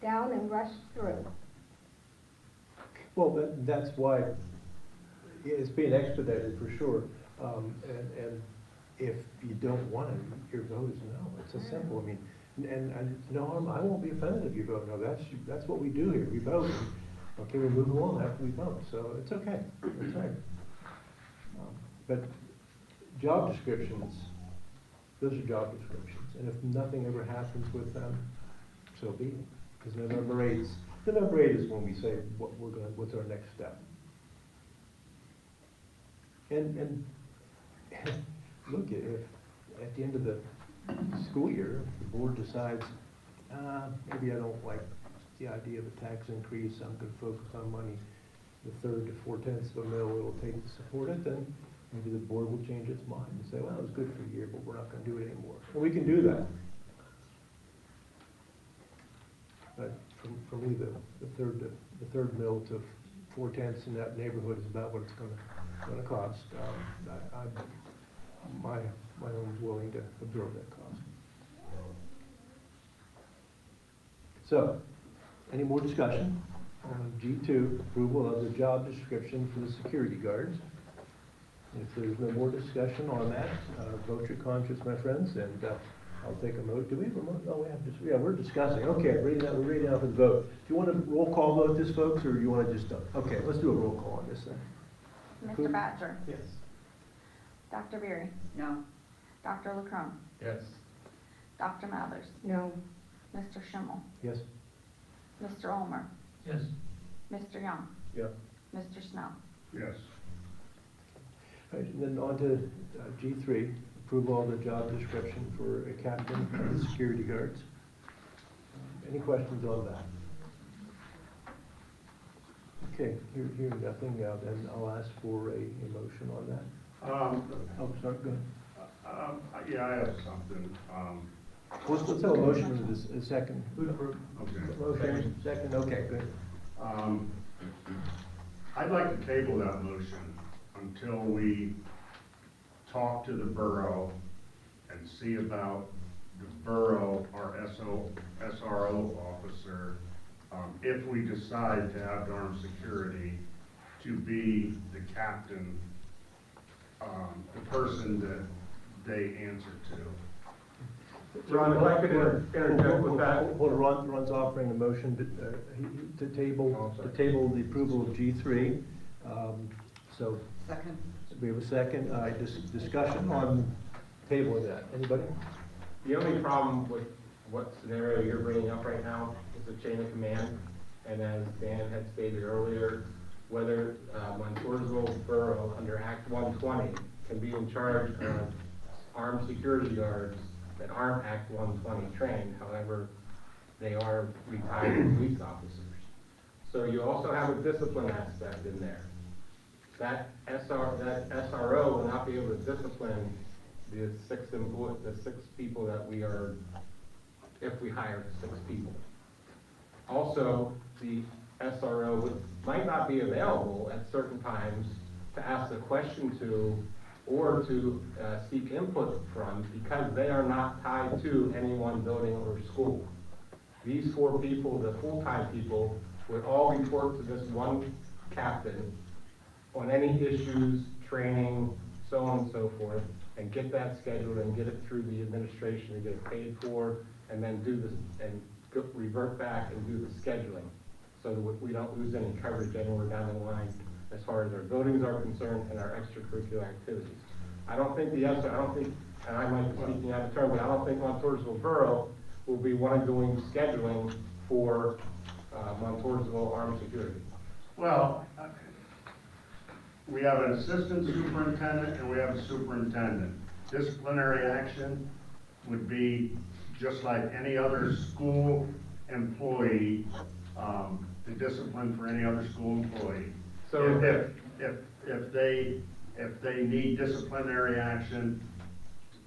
down and rushed through. Well, that's why it's being expedited for sure. And if you don't want it, your vote is no. It's a simple. I mean, and no, I won't be offended if you vote no. That's what we do here. We vote. Okay, we move along after we vote. So it's okay. It's right. But job descriptions, those are job descriptions. And if nothing ever happens with them, so be it. Because November 8th is when we say what's our next step. And look, if at the end of the school year, the board decides, maybe I don't like the idea of a tax increase, I'm going to focus on money, the 1/3 to 4/10 of a mil it'll take to support it, then maybe the board will change its mind and say, well, it was good for a year, but we're not going to do it anymore. And we can do that. But for me, the third mil to 4/10 in that neighborhood is about what it's going to cost. My own's willing to absorb that cost. So, any more discussion on G2, approval of the job description for the security guards? If there's no more discussion on that, vote your conscience, my friends, and I'll take a vote. Do we have a vote? No, we have just, yeah, we're discussing. Okay, we're ready now for the vote. Do you want to roll call vote this, folks, or do you want to just, okay, let's do a roll call on this then. Mr. Badger. Yes. Dr. Beery. No. Dr. LaCrone. Yes. Dr. Mathers. No. Mr. Schimmel. Yes. Mr. Ulmer. Yes. Mr. Young. Yeah. Mr. Snell. Yes. All right, and then on to G3, approval of the job description for a captain and security guards. Any questions on that? Okay, hearing nothing, then I'll ask for a motion on that. Oh, sorry, go ahead. Yeah, I have something. Let's have a motion in this, a second. Okay. Motion, second, okay, good. I'd like to table that motion until we talk to the borough and see about the borough, our SRO officer, if we decide to have armed security to be the captain, the person that they answer to. Ron, if I could interject with that. Hold on, Ron's offering a motion to table the approval of G3. So Second. we have a second, discussion on tabling that. Anybody? The only problem with what scenario you're bringing up right now is the chain of command. And as Dan had stated earlier, whether Montoursville Borough under Act 120 can be in charge of armed security guards that aren't Act 120 trained, however, they are retired police officers. So you also have a discipline aspect in there. That SRO will not be able to discipline the six people that we are, if we hire 6 people. Also, the SRO might not be available at certain times to ask a question to or to seek input from, because they are not tied to any one building or school. These 4 people, the full-time people, would all report to this one captain on any issues, training, so on and so forth, and get that scheduled and get it through the administration and get it paid for, and then do this and revert back and do the scheduling, so that we don't lose any coverage anywhere down the line as far as our buildings are concerned and our extracurricular activities. I don't think and I might be speaking out of turn, but I don't think Montoursville Borough will be doing scheduling for Montoursville Armed Security. Well, we have an assistant superintendent and we have a superintendent. Disciplinary action would be just like any other school employee, the discipline for any other school employee. So if they need disciplinary action,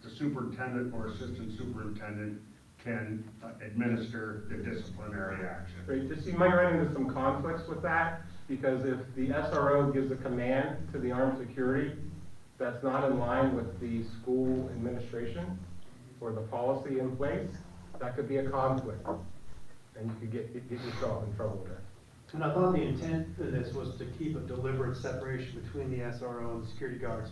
the superintendent or assistant superintendent can administer the disciplinary action. Right, just you might run into some conflicts with that, because if the SRO gives a command to the armed security that's not in line with the school administration or the policy in place, that could be a conflict, and you could get yourself in trouble there. And I thought the intent of this was to keep a deliberate separation between the SRO and the security guards.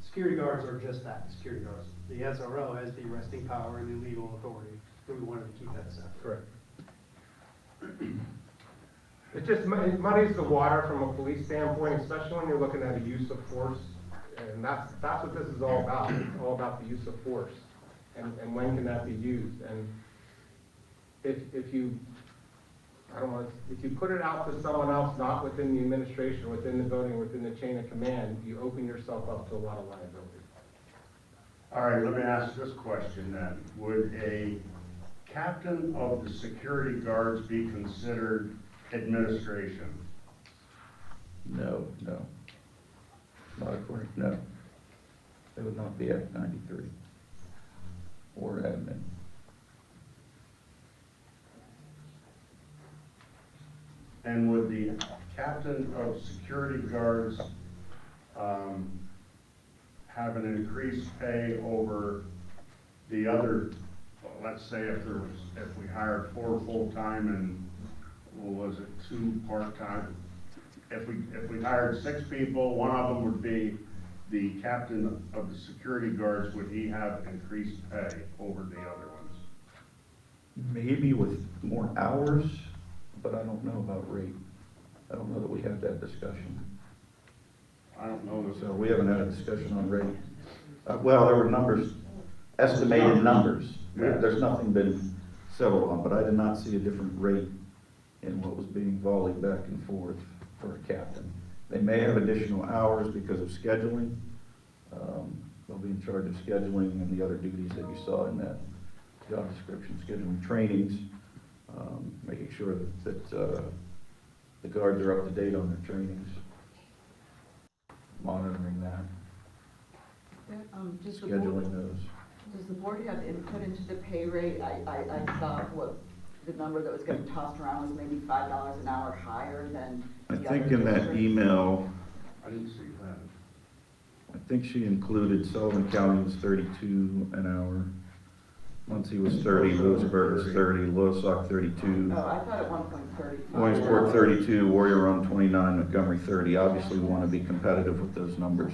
Security guards are just that, security guards. The SRO has the arresting power and the legal authority, and we wanted to keep that separate. Correct. It just muddies the water from a police standpoint, especially when you're looking at a use of force, and that's what this is all about. It's all about the use of force, and when can that be used. And if you put it out to someone else, not within the administration, within the building, within the chain of command, you open yourself up to a lot of liability. All right, let me ask this question then. Would a captain of the security guards be considered administration? No. Not according, no. It would not be Act 93 or admin. And would the captain of security guards have an increased pay over the other, let's say if we hired 4 full-time and, what was it, 2 part-time? If we hired 6 people, one of them would be the captain of the security guards, would he have increased pay over the other ones? Maybe with more hours, but I don't know about rate. I don't know that we had that discussion. I don't know. So we haven't had a discussion on rate. Well, there were numbers, estimated numbers. There's nothing been settled on, but I did not see a different rate in what was being volleyed back and forth for a captain. They may have additional hours because of scheduling. They'll be in charge of scheduling and the other duties that you saw in that job description, scheduling trainings, making sure that the guards are up to date on their trainings, monitoring that, Just scheduling those. Does the board have input into the pay rate? I thought what the number that was getting tossed around was maybe $5 an hour higher than I the think other in that districts. email, I didn't see that. I think she included Sullivan County was 32 an hour. Muncie was 30, Lewisburg was 30, Lowestoft 32, Oh, I thought at one point 35. Williamsport 32, Warrior Run 29, Montgomery 30. Obviously, we want to be competitive with those numbers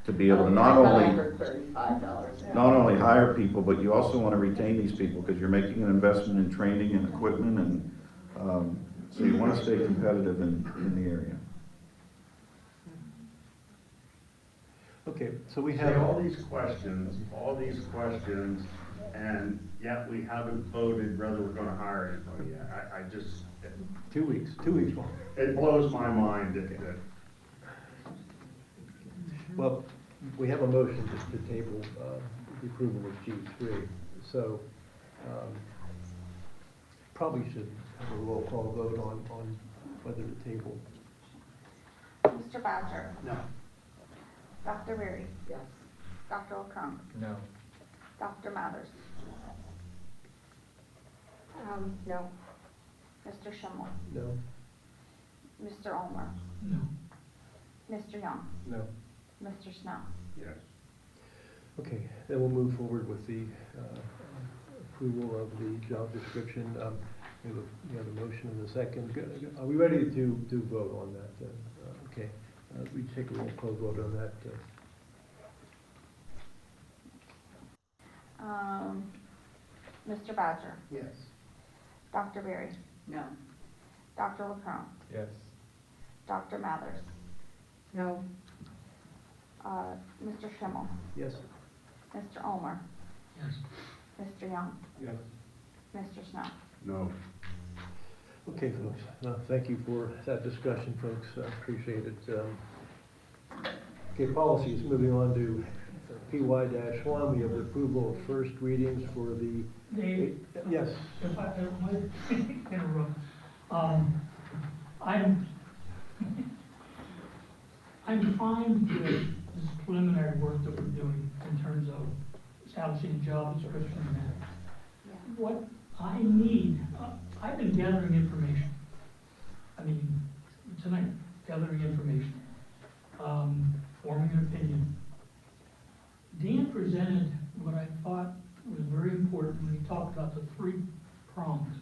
to be able to not I only heard $35. not only hire people, but you also want to retain these people because you're making an investment in training and equipment, and so you want to stay competitive in the area. Okay, so we See, have. all these questions, and yet we haven't voted whether we're gonna hire anybody yet. I just, 2 weeks more. it blows my mind that, Well, we have a motion to table the approval of G3, so probably should have a roll call vote on whether to table. Mr. Badger, No. Dr. Berry, Yes. Dr. O'Connor, No. Dr. Mathers, No. Mr. Schimmel, No? Mr. Ulmer, No. Mr. Young, No. Mr. Snow. yes. Okay, then we'll move forward with the approval of the job description. We have a motion and a second. Are we ready to vote on that then? Okay, we take a roll call vote on that. Mr. Badger, Yes. Dr. Berry, No. Dr. LeCrone, Yes. Dr. Mathers, No. Mr. Schimmel, Yes? Mr. Ulmer, Yes. Mr. Young, Yes. Mr. Snow. No. Okay, folks, thank you for that discussion, folks, appreciate it. Okay, policies, moving on to PY-1, we have the approval of first readings for the. Dave, Yes. if I might interrupt, I'm fine with this preliminary work that we're doing in terms of establishing a job description and that. What I need, I've been gathering information. I mean, tonight, gathering information, forming an opinion. Dan presented what I thought was very important when he talked about the 3 prongs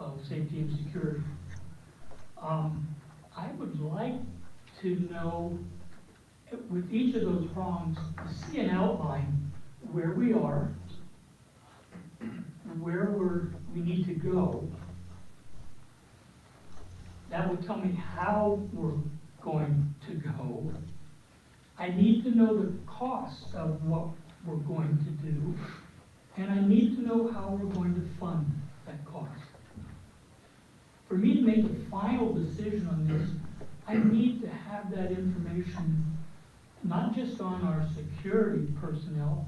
of safety and security. I would like to know, with each of those prongs, to see an outline where we are, where we need to go. That would tell me how we're going to go. I need to know the cost of what we're going to do, and I need to know how we're going to fund that cost. For me to make a final decision on this, I need to have that information, not just on our security personnel,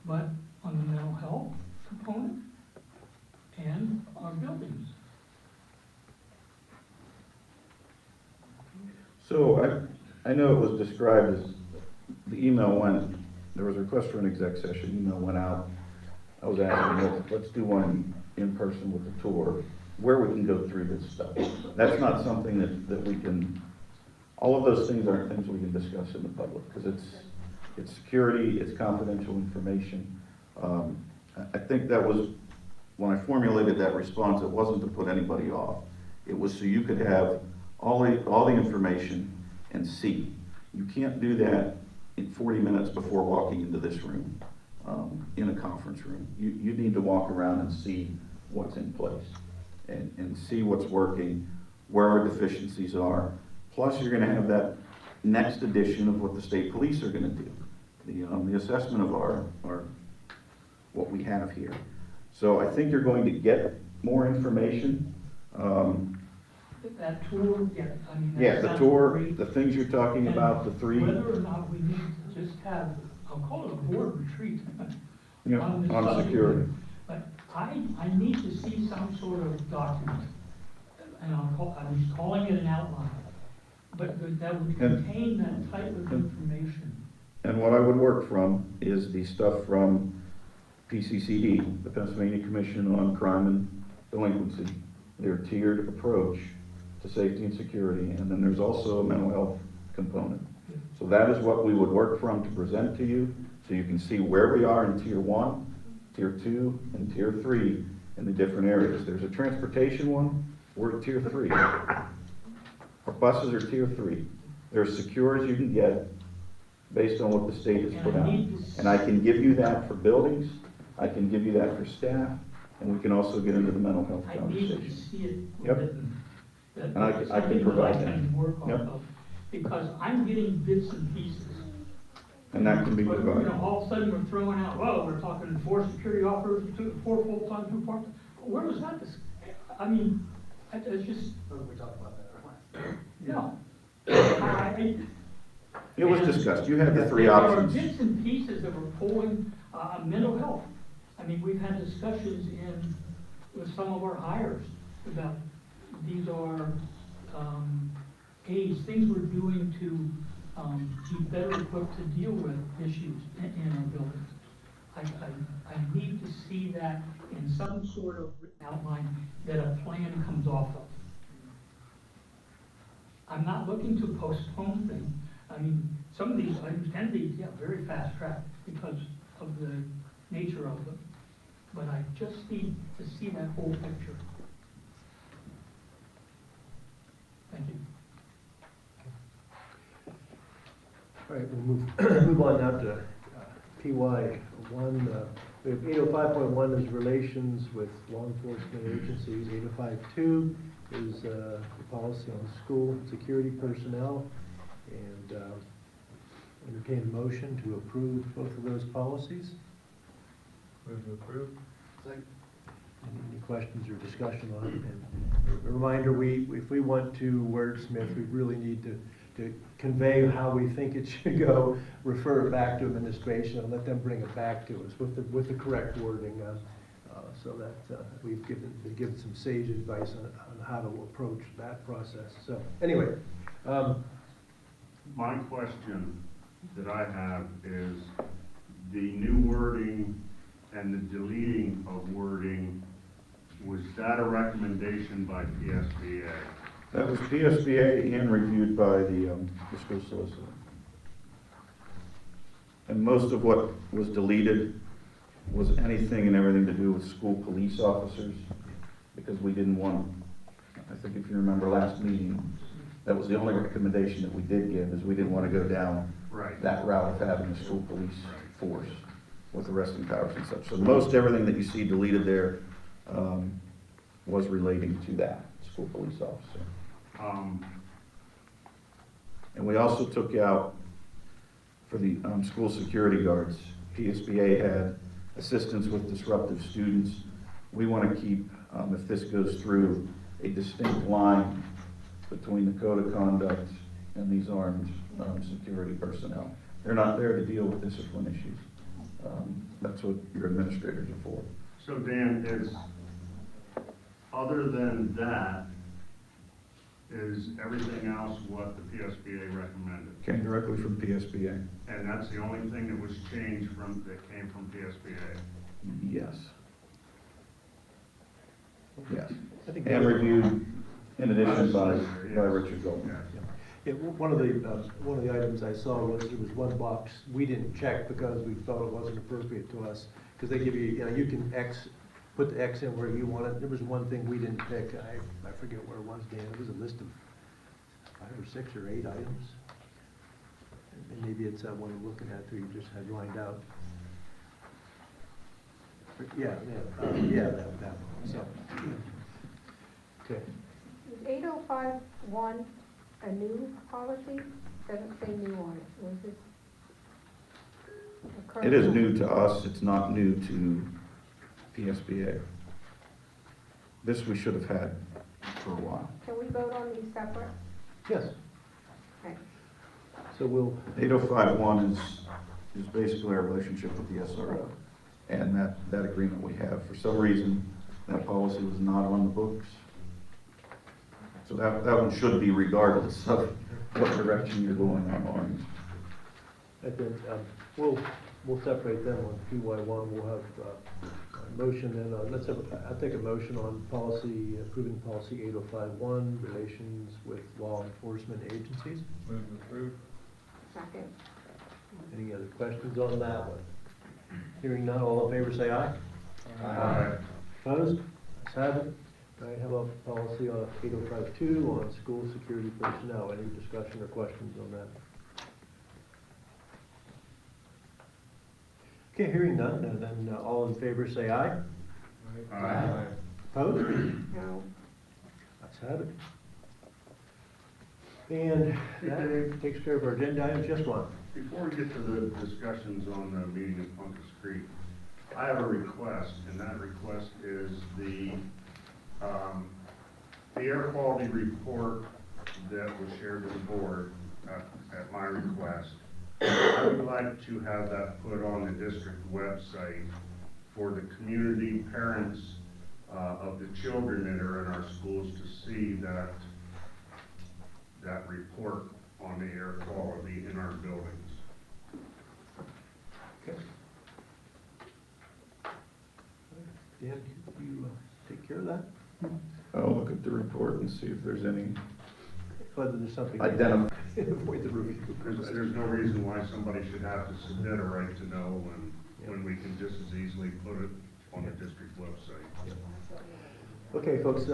but on the mental health component and our buildings. So I know it was described as, the email went, there was a request for an exec session, email went out. I was asking, let's do one in person with the tour, where we can go through this stuff. That's not something that we can, all of those things aren't things we can discuss in the public, because it's security, it's confidential information. I think that was, when I formulated that response, it wasn't to put anybody off. It was so you could have all the information and see. You can't do that in 40 minutes before walking into this room, in a conference room. You need to walk around and see what's in place and see what's working, where our deficiencies are. Plus, you're gonna have that next edition of what the state police are gonna do, the assessment of our what we have here. So I think you're going to get more information. That tour, yeah, I mean. Yeah, the sounds tour, great. the things you're talking about, the 3. Whether or not we need to just have, I'll call it a board retreat. Yeah, this on subject, security. But I need to see some sort of document, and I'm just calling it an outline, but that would contain that type of information. And what I would work from is the stuff from PCCD, the Pennsylvania Commission on Crime and Delinquency, their tiered approach to safety and security, and then there's also a mental health component. So that is what we would work from to present to you, so you can see where we are in Tier 1, Tier 2, and Tier 3 in the different areas. There's a transportation one, we're at Tier 3. Our buses are Tier 3. They're as secure as you can get based on what the state has put out. And I can give you that for buildings, I can give you that for staff, and we can also get into the mental health I need conversation. to see it Yep. written. And I can provide that. Yep. Because I'm getting bits and pieces. And that can be But, provided. all of a sudden, we're throwing out, well, we're talking 4 security officers, 4 full-time, 2 part-time. Where was that? I mean, it's just, We talked about that, right? no. It was discussed, you had the 3 There are options. bits and pieces that were pulling, mental health. I mean, we've had discussions with some of our hires about, these are, aids, things we're doing to, be better equipped to deal with issues in our buildings. I need to see that in some sort of written outline that a plan comes off of. I'm not looking to postpone things. I mean, some of these items can be, very fast tracked because of the nature of them. But I just need to see that whole picture. Thank you. All right, we'll move on now to PY1. We have 805.1 is relations with law enforcement agencies. 805.2 is the policy on school security personnel. And entertain a motion to approve both of those policies. Move to approve. Any questions or discussion on it? And a reminder, if we want to wordsmith, we really need to convey how we think it should go, refer it back to administration, and let them bring it back to us with the correct wording, so that we've been given some sage advice on how to approach that process. So anyway. My question that I have is the new wording and the deleting of wording, was that a recommendation by PSBA? That was PSBA and reviewed by the school solicitor. And most of what was deleted was anything and everything to do with school police officers, because we didn't want, I think if you remember last meeting, that was the only recommendation that we did give, is we didn't want to go down that route of having a school police force with arresting powers and such. So most everything that you see deleted there was relating to that school police officer. And we also took out, for the school security guards, PSBA had assistance with disruptive students. We want to keep, if this goes through, a distinct line between the code of conduct and these armed security personnel. They're not there to deal with discipline issues. That's what your administrators are for. So Dan, other than that, is everything else what the PSBA recommended? Came directly from PSBA. And that's the only thing that was changed that came from PSBA? Yes. Yes. I think And reviewed in addition by Richard Goldman. Yeah, one of the items I saw was there was one box we didn't check because we felt it wasn't appropriate to us, because they give you, you can put the X in where you want it. There was one thing we didn't pick. I forget where it was, Dan. It was a list of 5 or 6 or 8 items. And maybe it's that one I'm looking at too, you just had lined out. Yeah, that one. So, okay. Is 805.1 a new policy? Doesn't say new on it. Was it? a current It is one? new to us, it's not new to PSBA. This we should have had for a while. Can we vote on these separate? Yes. Okay. So we'll. 805.1 is basically our relationship with the SRO. And that agreement we have. For some reason, that policy was not on the books. So that one should be regardless of what direction you're going on orange. And then, we'll separate them on PY1. We'll have a motion and, I'll take a motion on policy, approving policy 8051, relations with law enforcement agencies. Move to approve. Second. Any other questions on that one? Hearing none, all in favor say aye. Aye. Opposed? Let's have it. I have a policy on 8052 on school security personnel. Any discussion or questions on that? Okay, hearing none, then all in favor say aye. Aye. Opposed? No. Let's have it. And that takes care of our agenda items. Just one. Before we get to the discussions on the meeting at Punkus Creek, I have a request, and that request is the air quality report that was shared with the board at my request. I would like to have that put on the district website for the community, parents of the children that are in our schools to see that report on the air quality in our buildings. Okay. Dan, could you take care of that? I'll look at the report and see if there's any Whether there's something. identified. Avoid the review. There's no reason why somebody should have to submit a right to know when we can just as easily put it on the district website. Okay, folks,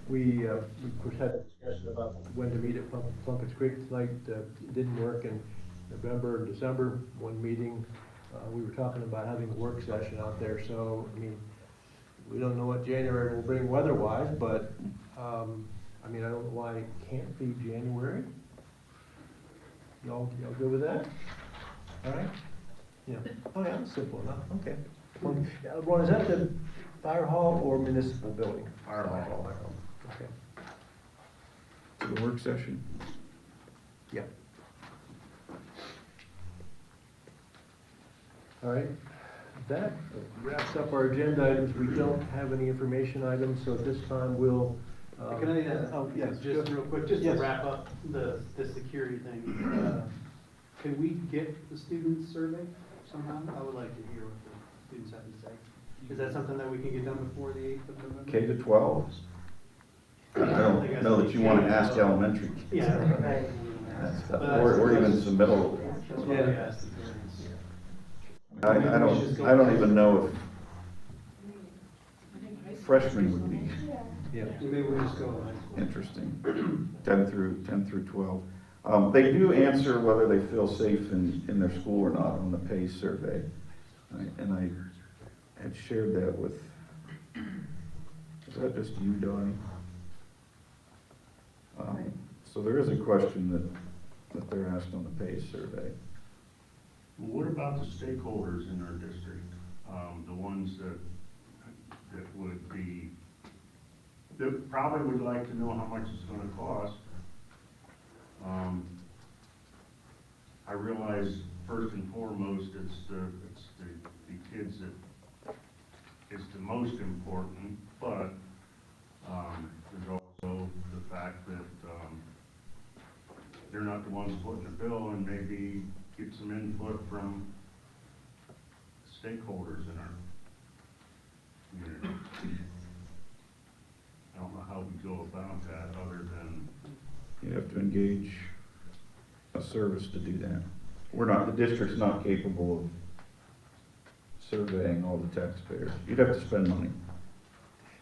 we of course had a discussion about when to meet at Plunkett's Creek tonight. It didn't work in November and December, one meeting. We were talking about having a work session out there, so, I mean, we don't know what January will bring weather-wise, but, I mean, I don't know why it can't be January. Y'all good with that? All right? Yeah. Oh, yeah, that's simple enough. Okay. Ron, is that the fire hall or municipal building? Fire hall. Okay. To the work session. Yeah. All right. That wraps up our agenda items. We don't have any information items, so at this time we'll. Can I, yes, just real quick, just to yes. wrap up the security thing, can we get the student survey somehow? I would like to hear what the students have to say. Is that something that we can get done before the 8th of November? K to 12? I don't know that you want to ask elementary kids. Yeah, right. Or even submittal. That's why we asked the parents. I don't even know if freshmen would be Yeah. Maybe we just go high school. interesting, 10 through 12. They do answer whether they feel safe in their school or not on the PACE survey. And I had shared that with, is that just you, Donnie? So there is a question that they're asked on the PACE survey. What about the stakeholders in our district? The ones that would be, that probably would like to know how much it's gonna cost. I realize first and foremost, it's the kids that is the most important, but, there's also the fact that, they're not the ones footing the bill, and maybe get some input from stakeholders in our community. I don't know how we go about that other than. You have to engage a service to do that. The district's not capable of surveying all the taxpayers. You'd have to spend money.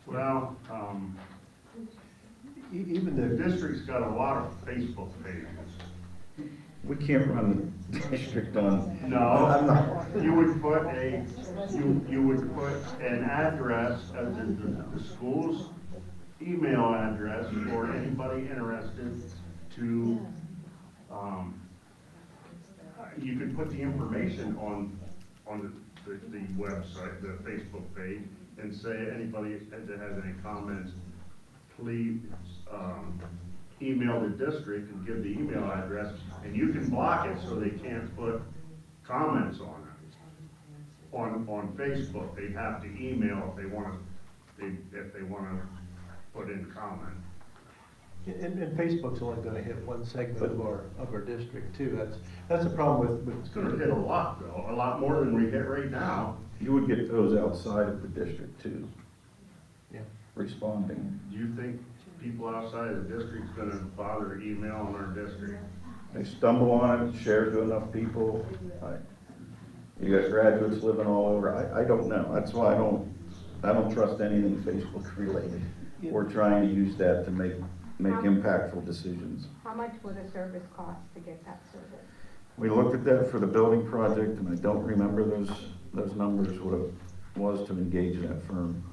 Well, Even the the district's got a lot of Facebook pages. We can't run the district on. No, I'm not. you would put you would put an address of the school's email address for anybody interested to, you could put the information on the website, the Facebook page, and say anybody that has any comments, please email the district and give the email address, and you can block it so they can't put comments on it. On Facebook, they have to email if they want to put in comment. And Facebook's only gonna hit one segment of our district too. That's the problem with. It's gonna hit a lot though, a lot more than we hit right now. You would get those outside of the district too, Yeah. responding. Do you think people outside of the district's gonna bother emailing our district? They stumble on it, share to enough people. You got graduates living all over. I don't know. That's why I don't trust anything Facebook related. We're trying to use that to make impactful decisions. How much would a service cost to get that service? We looked at that for the building project, and I don't remember those numbers, what it was to engage that firm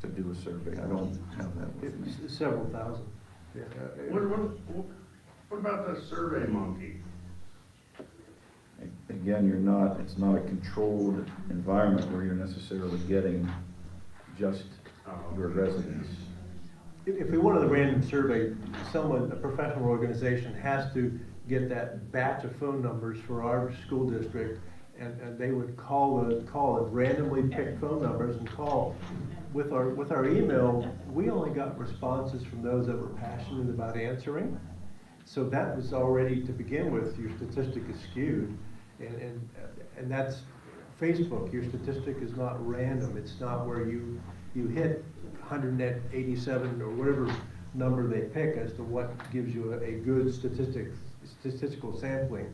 to do a survey. I don't have that with me. It's several thousand. Yeah. What about the Survey Monkey? Again, it's not a controlled environment where you're necessarily getting just your residents. If we wanted a random survey, a professional organization has to get that batch of phone numbers for our school district, and they would call it randomly picked phone numbers and call. With our email, we only got responses from those that were passionate about answering. So that was already, to begin with, your statistic is skewed, and that's Facebook. Your statistic is not random. It's not where you hit 187 or whatever number they pick as to what gives you a good statistical sampling.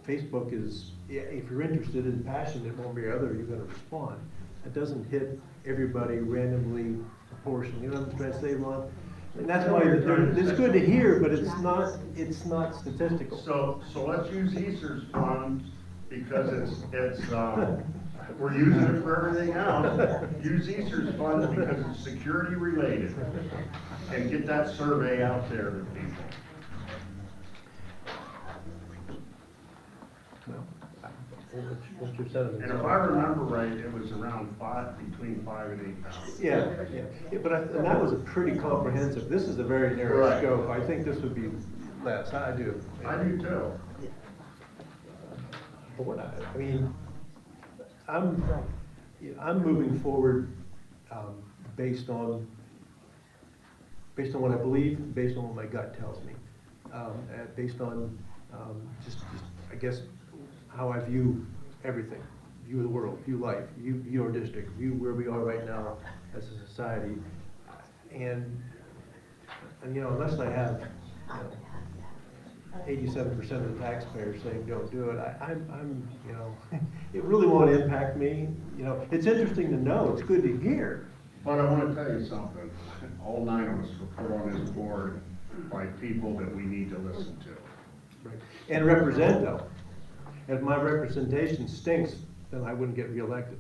Facebook is, if you're interested and passionate one way or other, you're going to respond. It doesn't hit everybody randomly proportionally. You know what I'm trying to say, Ron? And that's why it's good to hear, but it's not statistical. So let's use ESER's funds because it's we're using it for everything else. Use ESER's funds because it's security related, and get that survey out there to people. What's your sentiment? And if I remember right, it was around between 5,000 and 8,000. Yeah, but and that was a pretty comprehensive. This is a very narrow scope. I think this would be less. I do. I do too. But I mean, I'm moving forward based on what I believe, based on what my gut tells me, based on just I guess how I view everything, view the world, view life, view your district, view where we are right now as a society, and you know, unless I have 87% of the taxpayers saying don't do it, I'm you know, it really won't impact me. You know, it's interesting to know. It's good to hear. But I want to tell you something. All 9 of us were put on this board by people that we need to listen to. Right. And represent though. If my representation stinks, then I wouldn't get reelected,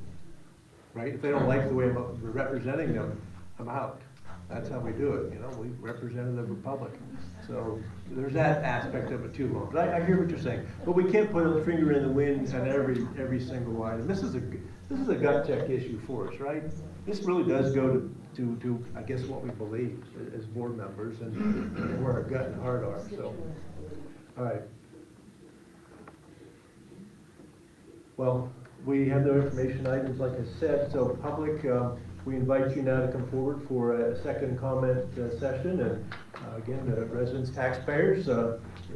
right? If they don't like the way I'm representing them, I'm out. That's how we do it, you know, we represent the Republic. So there's that aspect of it too, Lon. But I hear what you're saying. But we can't put a finger in the wind on every single item. This is a gut check issue for us, right? This really does go to I guess what we believe as board members and where our gut and heart are. So, all right. Well, we have no information items, like I said, so public, we invite you now to come forward for a second comment session. And again, the residents, taxpayers,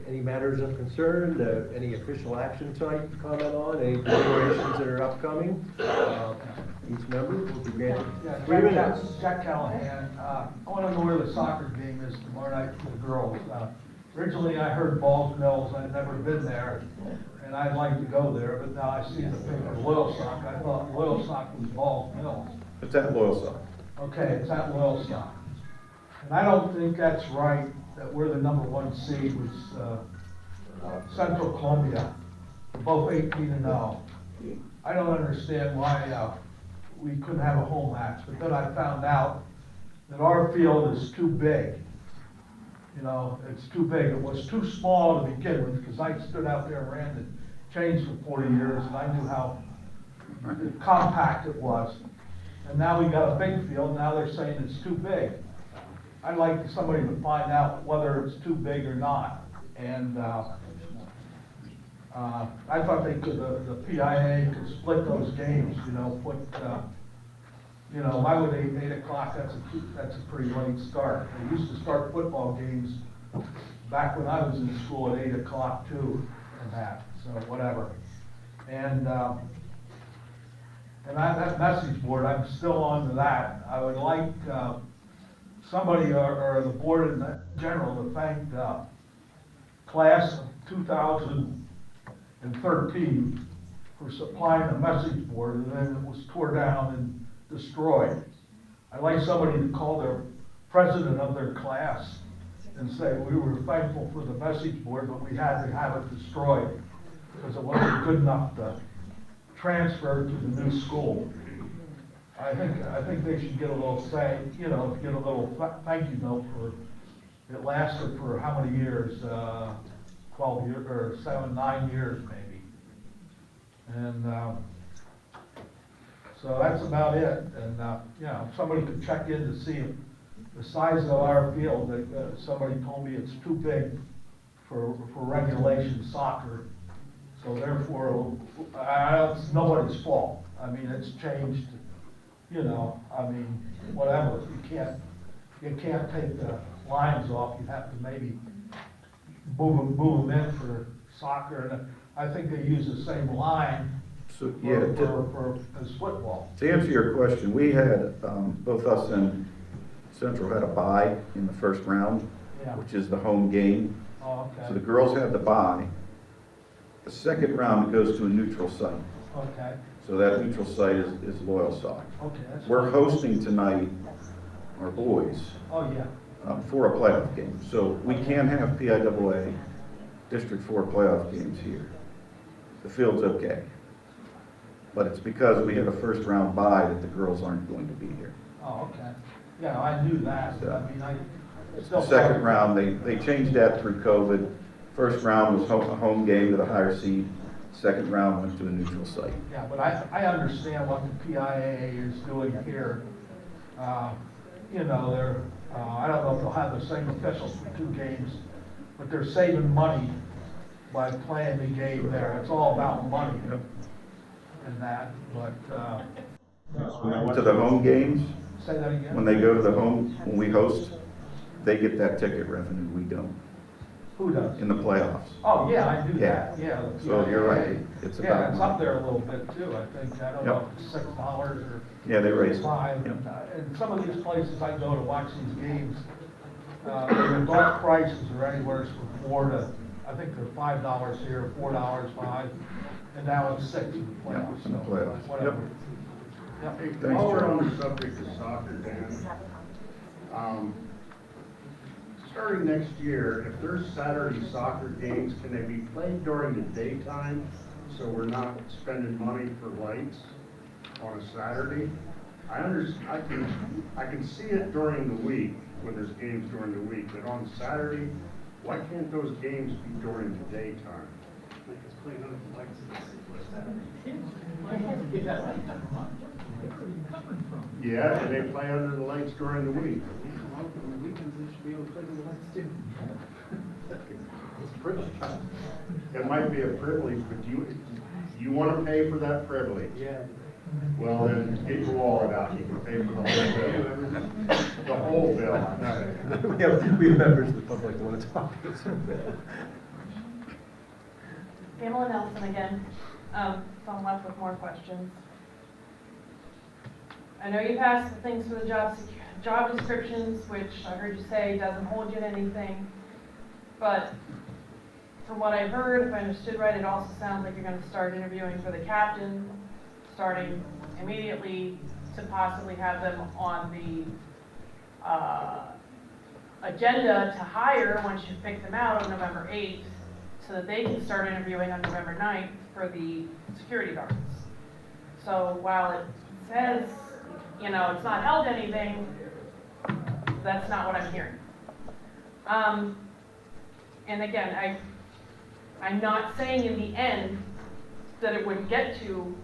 any matters of concern, any official action tonight to comment on, any deliberations that are upcoming, each member will be granted 3 minutes. Jack Callahan. I want to know where the soccer game is tomorrow night for the girls. Originally, I heard Balls Mills. I'd never been there, and I'd like to go there, but now I see the thing of Loyalsock. I thought Loyalsock was Balls Mills. It's at Loyalsock. Okay, it's at Loyalsock. And I don't think that's right, that we're the #1 seed with Central Columbia, both 18-0. I don't understand why we couldn't have a home match, but then I found out that our field is too big. You know, it's too big. It was too small to begin with, because I stood out there and ran the chains for 40 years, and I knew how compact it was. And now we got a big field, now they're saying it's too big. I'd like somebody to find out whether it's too big or not. And I thought they could, the PIA could split those games, you know, put You know, why would 8 o'clock, that's a pretty late start. They used to start football games back when I was in school at 8 o'clock too, and that, so whatever. And that message board, I'm still on to that. I would like somebody or the board in general to thank the class of 2013 for supplying a message board, and then it was tore down and destroyed. I'd like somebody to call their president of their class and say, we were thankful for the message board, but we had to have it destroyed because it wasn't good enough to transfer to the new school. I think they should get a little say, you know, get a little thank you note for, it lasted for how many years? 12 years, or 9 years maybe. And so that's about it. And you know, somebody could check in to see if the size of our field, somebody told me it's too big for regulation soccer. So therefore, it's nobody's fault. I mean, it's changed, you know, I mean, whatever. You can't take the lines off. You have to maybe move them in for soccer. And I think they use the same line So, yeah, as football. to answer your question, we had, both us and Central had a bye in the first round, Yeah. which is the home game. Oh, okay. So the girls had the bye. The second round goes to a neutral site. Okay. So that neutral site is Loyal Sock. Okay. That's We're fine. hosting tonight our boys Oh, yeah. for a playoff game. So we can have PIAA District 4 playoff games here. The field's okay. But it's because we had a first round bye that the girls aren't going to be here. Oh, okay. Yeah, I knew that. So, I mean, the second round, they changed that through COVID. First round was a home game to the higher seed. Second round went to a neutral site. Yeah, but I understand what the PIAA is doing here. You know, I don't know if they'll have the same officials for 2 games, but they're saving money by playing the game there. It's all about money and that, but, To the home games, say that again? when they go to the home, when we host, they get that ticket revenue, we don't, Who does? in the playoffs. Oh, yeah, I do Yeah. that, yeah. the So you're right, PIAA. it's Yeah, about it's money. up there a little bit too, I think. I don't Yep. know if it's $6 or. Yeah, they raise it. 5. Yep. And some of these places I go to watch these games, the adult prices are anywhere from $4 to, I think they're $5 here, $4, 5, and now it's 6 in the playoffs. in the so playoffs. Whatever. Yep. Yep. Thanks, While we're Joe. on the subject of soccer, Dan, starting next year, if there's Saturday soccer games, can they be played during the daytime? So we're not spending money for lights on a Saturday? I can see it during the week, when there's games during the week, but on Saturday, why can't those games be during the daytime? Yeah, and they play under the lights during the week. It might be a privilege, but you want to pay for that privilege? Yeah. Well, then get your wallet out, you can pay for the whole bill. The whole bill. We have members of the public who want to talk. Pamela Nelson again. So I'm left with more questions. I know you've asked the things for the job descriptions, which I heard you say doesn't hold you to anything. But from what I heard, if I understood right, it also sounds like you're going to start interviewing for the captain, starting immediately to possibly have them on the agenda to hire once you pick them out on November 8th, so that they can start interviewing on November 9th for the security guards. So while it says, you know, it's not held to anything, that's not what I'm hearing. And again, I'm not saying in the end that it wouldn't get to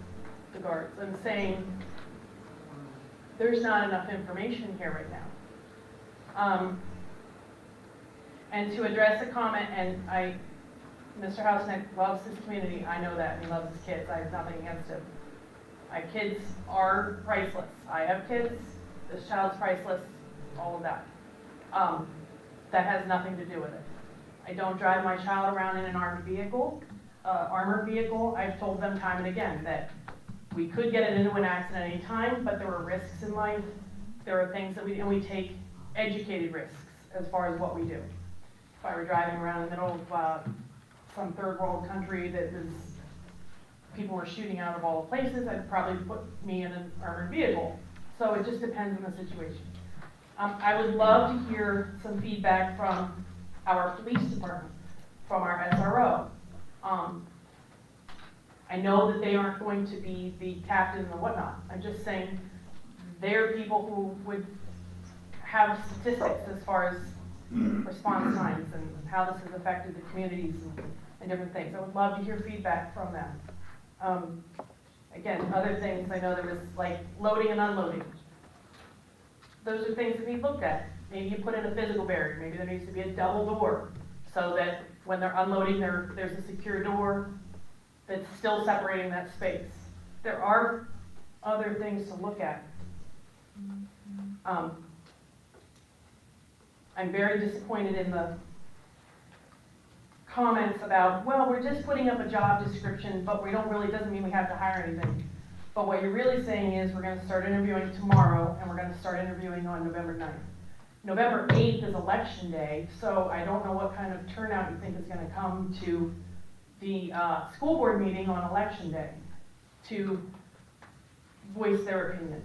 the guards. I'm saying there's not enough information here right now. And to address a comment, and Mr. Hausneck loves his community, I know that, and he loves his kids, I have nothing against him. My kids are priceless. I have kids, this child's priceless, all of that. That has nothing to do with it. I don't drive my child around in an armored vehicle. I've told them time and again that we could get into an accident at any time, but there are risks in life. There are things that we take educated risks as far as what we do. If I were driving around in the middle of some third world country that people were shooting out of all the places, I'd probably put me in an armored vehicle. So it just depends on the situation. I would love to hear some feedback from our police department, from our SRO. I know that they aren't going to be the captain and whatnot. I'm just saying they're people who would have statistics as far as response times and how this has affected the communities and different things. I would love to hear feedback from them. Again, other things, I know there was like loading and unloading. Those are things that we looked at. Maybe you put in a physical barrier. Maybe there needs to be a double door so that when they're unloading, there's a secure door that's still separating that space. There are other things to look at. I'm very disappointed in the comments about, well, we're just putting up a job description, but we don't really, doesn't mean we have to hire anything. But what you're really saying is we're going to start interviewing tomorrow, and we're going to start interviewing on November 9th. November 8th is election day, so I don't know what kind of turnout you think is going to come to the school board meeting on election day to voice their opinion.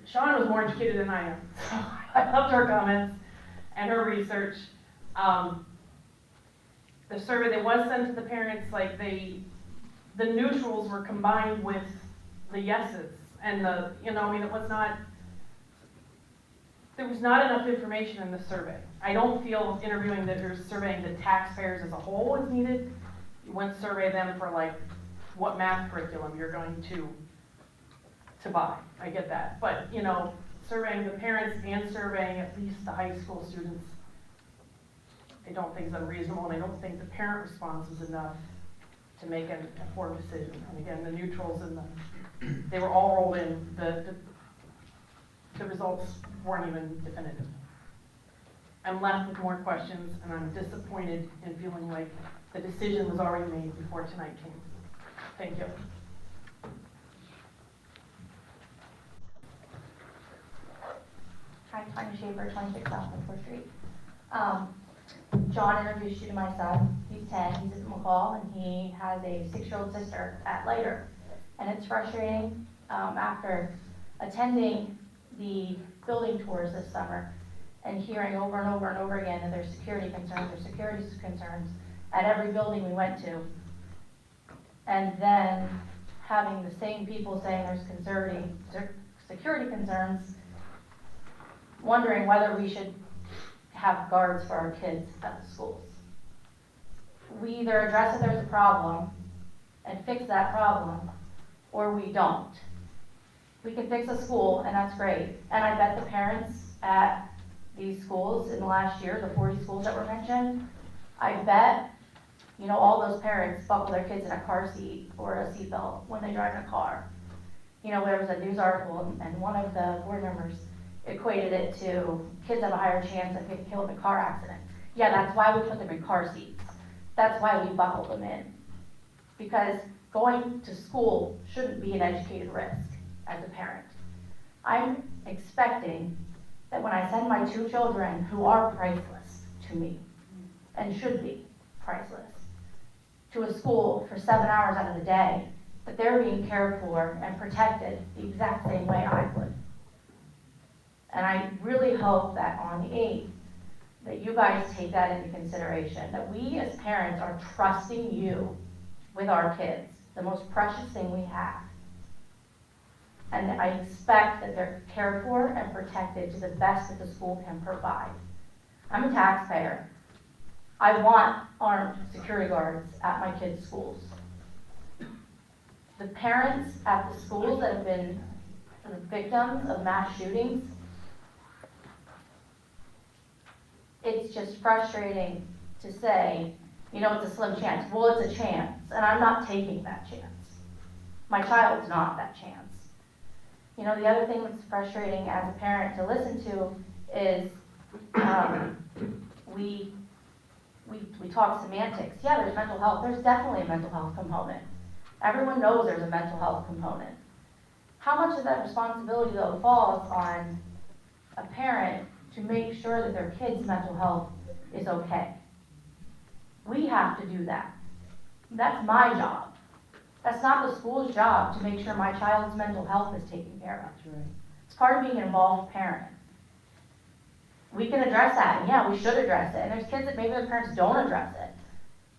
Sean was more educated than I am, so I loved her comments and her research. The survey that was sent to the parents, like the neutrals were combined with the yeses, and it was not, there was not enough information in the survey. I don't feel interviewing that you're surveying the taxpayers as a whole is needed. You want to survey them for like what math curriculum you're going to buy. I get that, but surveying the parents and surveying at least the high school students, I don't think is unreasonable, and I don't think the parent response is enough to make an informed decision. And again, the neutrals and they were all rolled in. The results weren't even definitive. I'm left with more questions, and I'm disappointed in feeling like the decision was already made before tonight came. Thank you. Hi, Tanya Schaefer, 26 South McClure Street. John introduced you to my son. He's 10, he's at McCall, and he has a 6-year-old sister at Leiter. And it's frustrating after attending the building tours this summer and hearing over and over and over again that there's security concerns at every building we went to. And then having the same people saying there's security concerns, wondering whether we should have guards for our kids at the schools. We either address that there's a problem and fix that problem, or we don't. We can fix a school, and that's great. And I bet the parents at these schools in the last year, the 40 schools that were mentioned, I bet, all those parents buckle their kids in a car seat or a seatbelt when they drive in a car. There was a news article, and one of the board members equated it to kids have a higher chance of getting killed in a car accident. Yeah, that's why we put them in car seats. That's why we buckle them in. Because going to school shouldn't be an educated risk as a parent. I'm expecting that when I send my 2 children who are priceless to me, and should be priceless, to a school for 7 hours out of the day, that they're being cared for and protected the exact same way I would. And I really hope that on the 8th, that you guys take that into consideration, that we as parents are trusting you with our kids, the most precious thing we have. And I expect that they're cared for and protected to the best that the school can provide. I'm a taxpayer. I want armed security guards at my kids' schools. The parents at the schools that have been the victims of mass shootings, it's just frustrating to say You know, it's a slim chance. Well, it's a chance, and I'm not taking that chance. My child's not that chance. You know, the other thing that's frustrating as a parent to listen to is we talk semantics. Yeah, there's mental health. There's definitely a mental health component. Everyone knows there's a mental health component. How much of that responsibility, though, falls on a parent to make sure that their kid's mental health is okay? We have to do that. That's my job. That's not the school's job to make sure my child's mental health is taken care of. That's right. It's part of being an involved parent. We can address that, and yeah, we should address it. And there's kids that maybe their parents don't address it.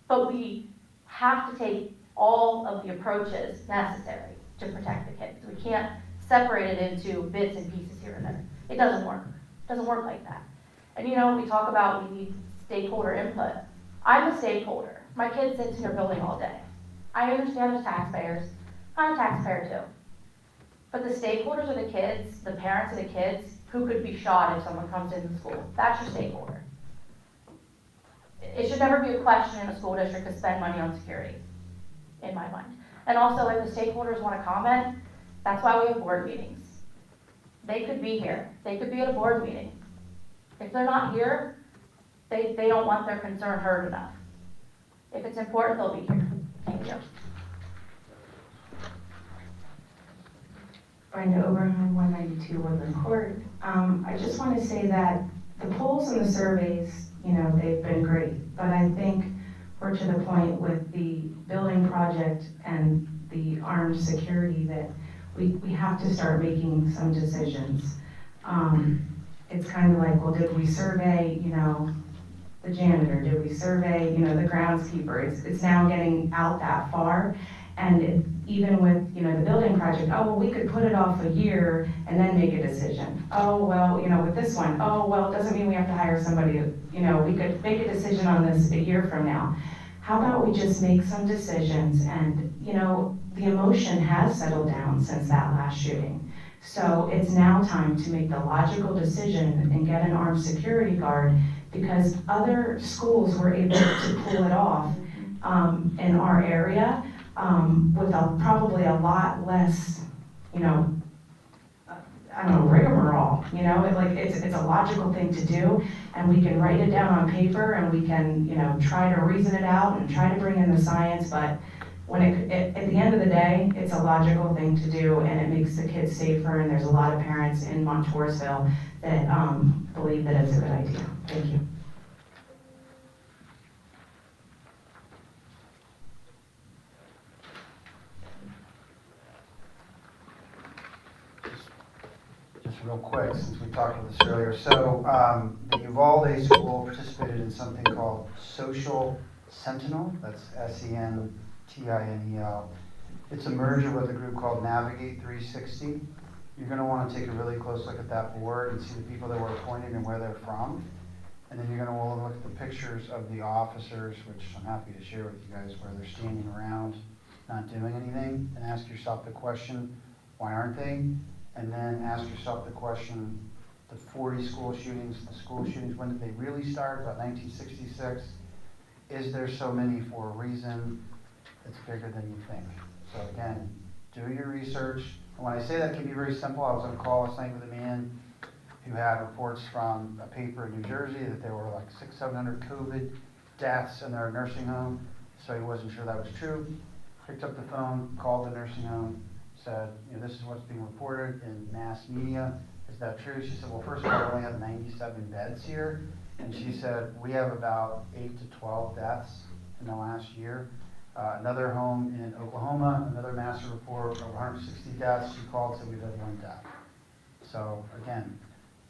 But we have to take all of the approaches necessary to protect the kids. We can't separate it into bits and pieces here and there. It doesn't work. It doesn't work like that. And you know, we talk about we need stakeholder input. I'm a stakeholder. My kid sits in your building all day. I understand there's taxpayers. I'm a taxpayer too. But the stakeholders are the kids, the parents of the kids, who could be shot if someone comes into the school. That's your stakeholder. It should never be a question in a school district to spend money on security, in my mind. And also, if the stakeholders want to comment, that's why we have board meetings. They could be here. They could be at a board meeting. If they're not here, they don't want their concern heard enough. If it's important, they'll be here. Thank you. Brenda Oberheim, 192 Woodland Court. I just want to say that the polls and the surveys, you know, they've been great, but I think we're to the point with the building project and the armed security that we have to start making some decisions. It's kind of like, well, did we survey, you know, the janitor? Did we survey, you know, the groundskeeper? It's now getting out that far. And even with, you know, the building project, oh, well, we could put it off a year and then make a decision. Oh, well, you know, with this one, oh, well, it doesn't mean we have to hire somebody, you know, we could make a decision on this a year from now. How about we just make some decisions? And, you know, the emotion has settled down since that last shooting. So it's now time to make the logical decision and get an armed security guard, because other schools were able to pull it off in our area. With probably a lot less, you know, I don't know, rigmarole, you know, it's a logical thing to do, and we can write it down on paper, and we can, you know, try to reason it out and try to bring in the science, but when at the end of the day, it's a logical thing to do, and it makes the kids safer, and there's a lot of parents in Montoursville that believe that it's a good idea. Thank you. Real quick, since we talked about this earlier. So the Uvalde School participated in something called Social Sentinel. That's SENTINEL. It's a merger with a group called Navigate 360. You're going to want to take a really close look at that board and see the people that were appointed and where they're from. And then you're going to want to look at the pictures of the officers, which I'm happy to share with you guys, where they're standing around not doing anything, and ask yourself the question, why aren't they? And then ask yourself the question, the 40 school shootings, when did they really start? About 1966. Is there so many for a reason that's bigger than you think? So again, do your research. And when I say that, it can be very simple. I was on a call last night with a man who had reports from a paper in New Jersey that there were like 600-700 COVID deaths in their nursing home. So he wasn't sure that was true. Picked up the phone, called the nursing home, said, you know, this is what's being reported in mass media. Is that true? She said, well, first of all, we only have 97 beds here. And she said, we have about 8 to 12 deaths in the last year. Another home in Oklahoma, another massive report of 160 deaths. She called, said we've had 1 death. So again,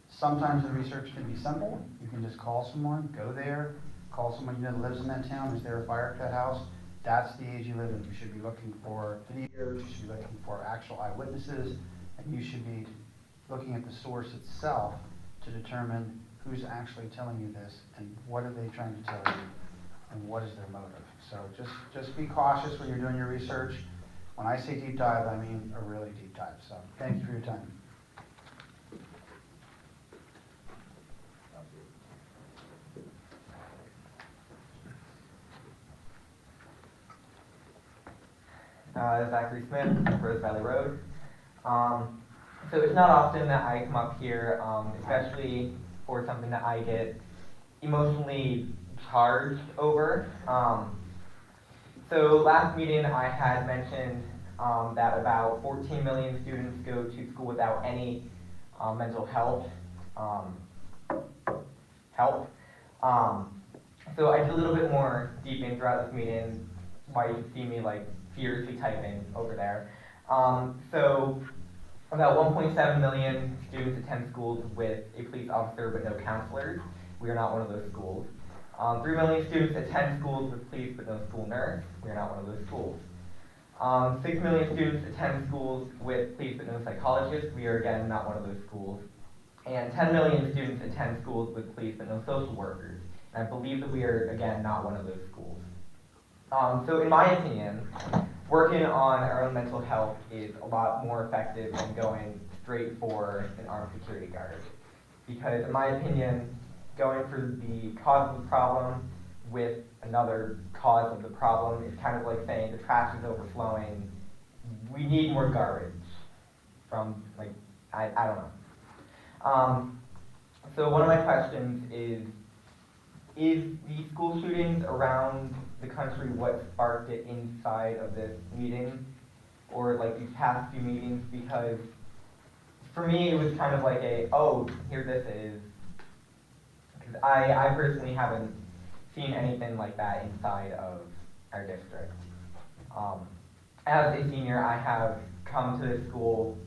sometimes the research can be simple. You can just call someone, go there, call someone you know that lives in that town. Is there a fire cut house? That's the age you live in. You should be looking for videos, you should be looking for actual eyewitnesses, and you should be looking at the source itself to determine who's actually telling you this and what are they trying to tell you and what is their motive. So just be cautious when you're doing your research. When I say deep dive, I mean a really deep dive. So thank you for your time. Zachary Smith, Rose Valley Road. So it's not often that I come up here, especially for something that I get emotionally charged over. So last meeting I had mentioned that about 14 million students go to school without any mental health help. So I did a little bit more deep in throughout this meeting, why you can see me like furiously typing over there. So about 1.7 million students attend schools with a police officer but no counselors. We are not one of those schools. 3 million students attend schools with police but no school nurse. We are not one of those schools. 6 million students attend schools with police but no psychologist. We are again not one of those schools. And 10 million students attend schools with police but no social workers. And I believe that we are again not one of those schools. So in my opinion, working on our own mental health is a lot more effective than going straight for an armed security guard. Because in my opinion, going for the cause of the problem with another cause of the problem is kind of like saying the trash is overflowing. We need more garbage from, like, I don't know. So one of my questions is the school shootings around the country what sparked it inside of this meeting, or like these past few meetings? Because for me, it was kind of like a, oh, here this is. Because I personally haven't seen anything like that inside of our district. As a senior, I have come to this school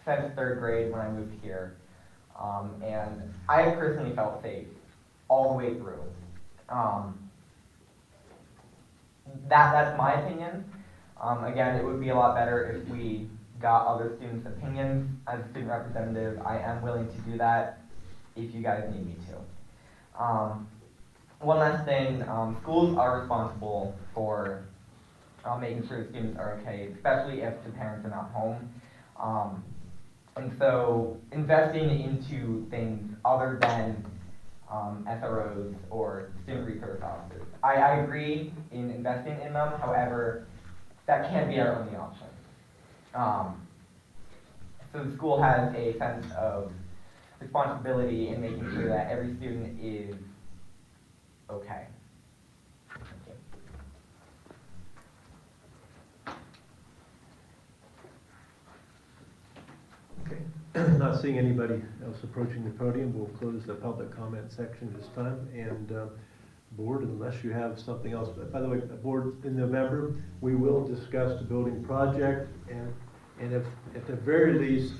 since 3rd grade when I moved here. And I personally felt safe all the way through. That's my opinion. Again, it would be a lot better if we got other students' opinions. As a student representative, I am willing to do that if you guys need me to. One last thing, schools are responsible for making sure the students are okay, especially if the parents are not home. And so investing into things other than SROs or student resource officers. I agree in investing in them, however, that can't be our only option. So the school has a sense of responsibility in making sure that every student is okay. Okay, not seeing anybody else approaching the podium, we'll close the public comment section this time. And board, unless you have something else. By the way, board, in November, we will discuss the building project, and if at the very least,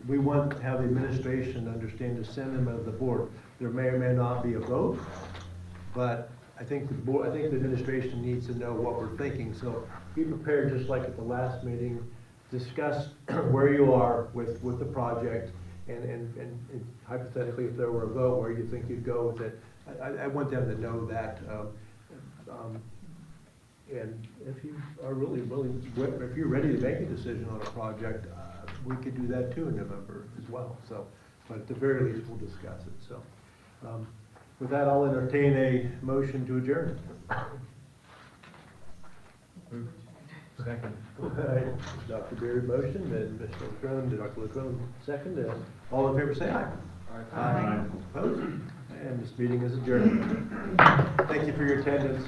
we want to have the administration understand the sentiment of the board. There may or may not be a vote, but I think the board, I think the administration needs to know what we're thinking. So be prepared, just like at the last meeting, discuss where you are with the project, and hypothetically, if there were a vote, where you think you'd go with it. I want them to know that. And if you are really willing, if you're ready to make a decision on a project, we could do that too in November as well. So, but at the very least, we'll discuss it. So, with that, I'll entertain a motion to adjourn. Second. Dr. Beard motion, and Mr. LeCrone, Dr. LeCrone second. All in favor say aye. Aye. Opposed? And this meeting is adjourned. Thank you for your attendance.